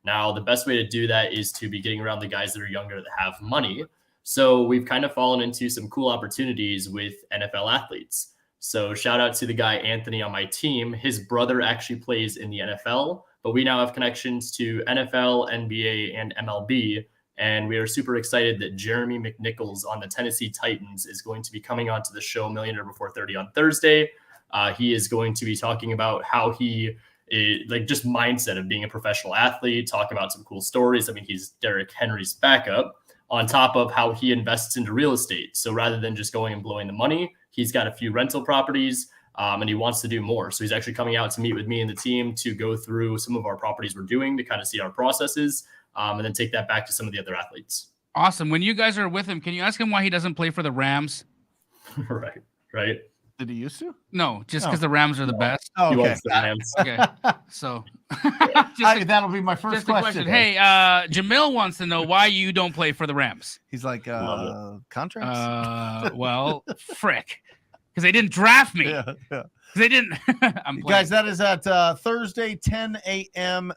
[SPEAKER 5] Now, the best way to do that is to be getting around the guys that are younger that have money. So we've kind of fallen into some cool opportunities with NFL athletes. So shout out to the guy, Anthony, on my team. His brother actually plays in the NFL, but we now have connections to NFL, NBA, and MLB. And we are super excited that Jeremy McNichols on the Tennessee Titans is going to be coming onto the show Millionaire Before 30 on Thursday. He is going to be talking about how he like just mindset of being a professional athlete, talk about some cool stories. I mean, he's Derrick Henry's backup on top of how he invests into real estate. So rather than just going and blowing the money, he's got a few rental properties and he wants to do more. So he's actually coming out to meet with me and the team to go through some of our properties we're doing to kind of see our processes and then take that back to some of the other athletes.
[SPEAKER 1] Awesome. When you guys are with him, can you ask him why he doesn't play for the Rams?
[SPEAKER 5] Right.
[SPEAKER 4] Did he used to?
[SPEAKER 1] No, just because the Rams are the best.
[SPEAKER 4] Oh, okay.
[SPEAKER 5] He wants the Rams.
[SPEAKER 1] Okay. So
[SPEAKER 4] that'll be my first question.
[SPEAKER 1] Hey, Jamil wants to know why you don't play for the Rams.
[SPEAKER 4] He's like, contracts?
[SPEAKER 1] Well, frick. Because they didn't draft me.
[SPEAKER 4] Yeah.
[SPEAKER 1] They didn't.
[SPEAKER 4] Guys, that is at Thursday, 10 a.m.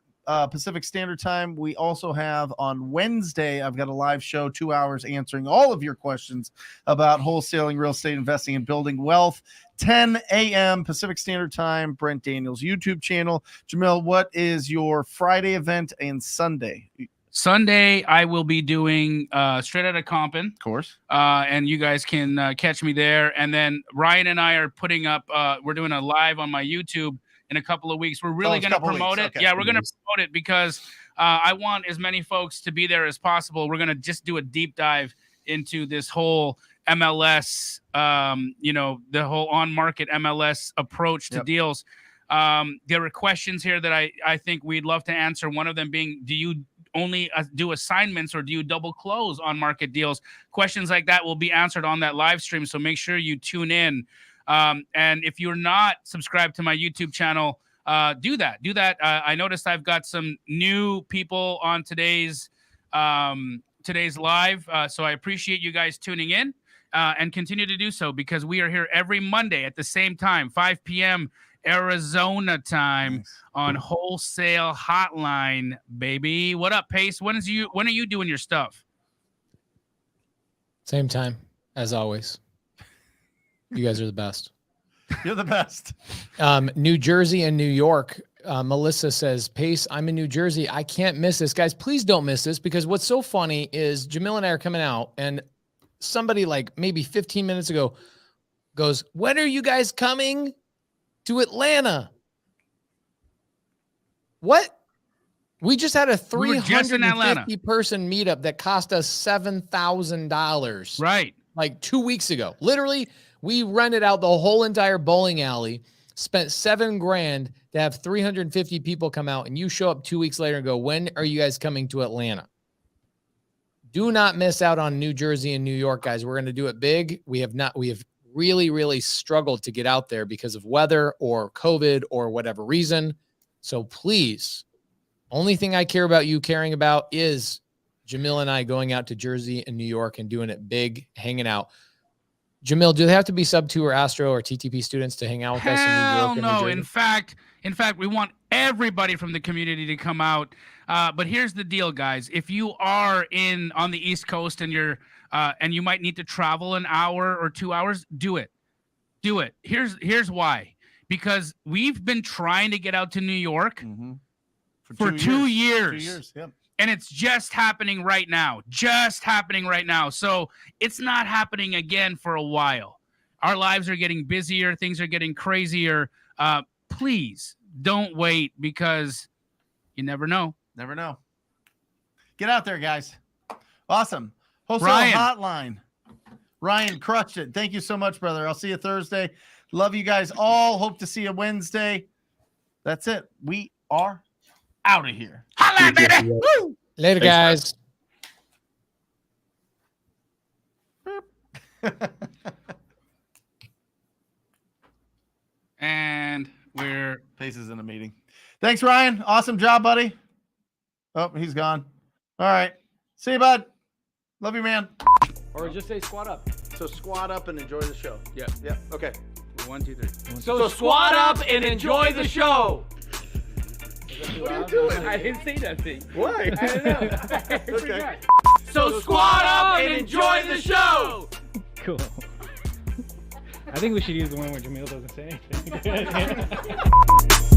[SPEAKER 4] Pacific Standard Time. We also have on Wednesday, I've got a live show, 2 hours answering all of your questions about wholesaling, real estate investing, and building wealth. 10 a.m. Pacific Standard Time, Brent Daniels' YouTube channel. Jamil, what is your Friday event and Sunday?
[SPEAKER 1] Sunday, I will be doing Straight Outta Compton.
[SPEAKER 4] Of course.
[SPEAKER 1] And you guys can catch me there. And then Ryan and I are putting up, we're doing a live on my YouTube in a couple of weeks. We're really going to promote it. Okay. Yeah, we're going to promote it because I want as many folks to be there as possible. We're going to just do a deep dive into this whole MLS, the whole on-market MLS approach to deals. There are questions here that I think we'd love to answer. One of them being, do you only do assignments or do you double close on market deals? Questions like that will be answered on that live stream. So make sure you tune in. And if you're not subscribed to my YouTube channel, do that. I noticed I've got some new people on today's live. So I appreciate you guys tuning in and continue to do so because we are here every Monday at the same time, 5 p.m. Arizona time on Wholesale Hotline, baby. What up, Pace? When are you doing your stuff?
[SPEAKER 3] Same time, as always. You guys are the best.
[SPEAKER 4] You're the best.
[SPEAKER 3] New Jersey and New York. Melissa says, Pace, I'm in New Jersey. I can't miss this. Guys, please don't miss this, because what's so funny is Jamil and I are coming out, and somebody like maybe 15 minutes ago goes, when are you guys coming to Atlanta? What? We just had a 350 person meetup that cost us $7,000.
[SPEAKER 1] Right.
[SPEAKER 3] Like 2 weeks ago. Literally, we rented out the whole entire bowling alley, spent $7,000 to have 350 people come out, and you show up 2 weeks later and go, when are you guys coming to Atlanta? Do not miss out on New Jersey and New York, guys. We're going to do it big. We have really, really struggled to get out there because of weather or COVID or whatever reason. So please, only thing I care about you caring about is Jamil and I going out to Jersey and New York and doing it big, hanging out. Jamil, do they have to be sub 2 or Astro or TTP students to hang out with us in New York?
[SPEAKER 1] No. In fact, we want everybody from the community to come out. But here's the deal, guys. If you are on the East Coast and you're and you might need to travel an hour or 2 hours, do it. Do it. Here's why. Because we've been trying to get out to New York for 2 years.
[SPEAKER 4] 2 years, yep.
[SPEAKER 1] And it's just happening right now. So it's not happening again for a while. Our lives are getting busier. Things are getting crazier. Please don't wait, because you never know.
[SPEAKER 4] Never know. Get out there, guys. Awesome. Wholesale Hotline. Ryan crushed it. Thank you so much, brother. I'll see you Thursday. Love you guys all. Hope to see you Wednesday. That's it. We are out of here.
[SPEAKER 1] Holla, baby. Woo!
[SPEAKER 3] Later, guys.
[SPEAKER 1] And
[SPEAKER 4] Pace is in a meeting. Thanks, Ryan. Awesome job, buddy. Oh, he's gone. All right. See you, bud. Love you, man.
[SPEAKER 6] Or just say squat up.
[SPEAKER 2] So squat up and enjoy the show.
[SPEAKER 1] Yeah.
[SPEAKER 2] Yeah. Okay.
[SPEAKER 1] 1, 2, 3.
[SPEAKER 6] So squat up and enjoy the show.
[SPEAKER 2] What are you doing?
[SPEAKER 6] I didn't say nothing.
[SPEAKER 2] Why?
[SPEAKER 6] I don't know.
[SPEAKER 2] Okay.
[SPEAKER 6] So squat up and enjoy the show.
[SPEAKER 7] Cool. I think we should use the one where Jamil doesn't say anything.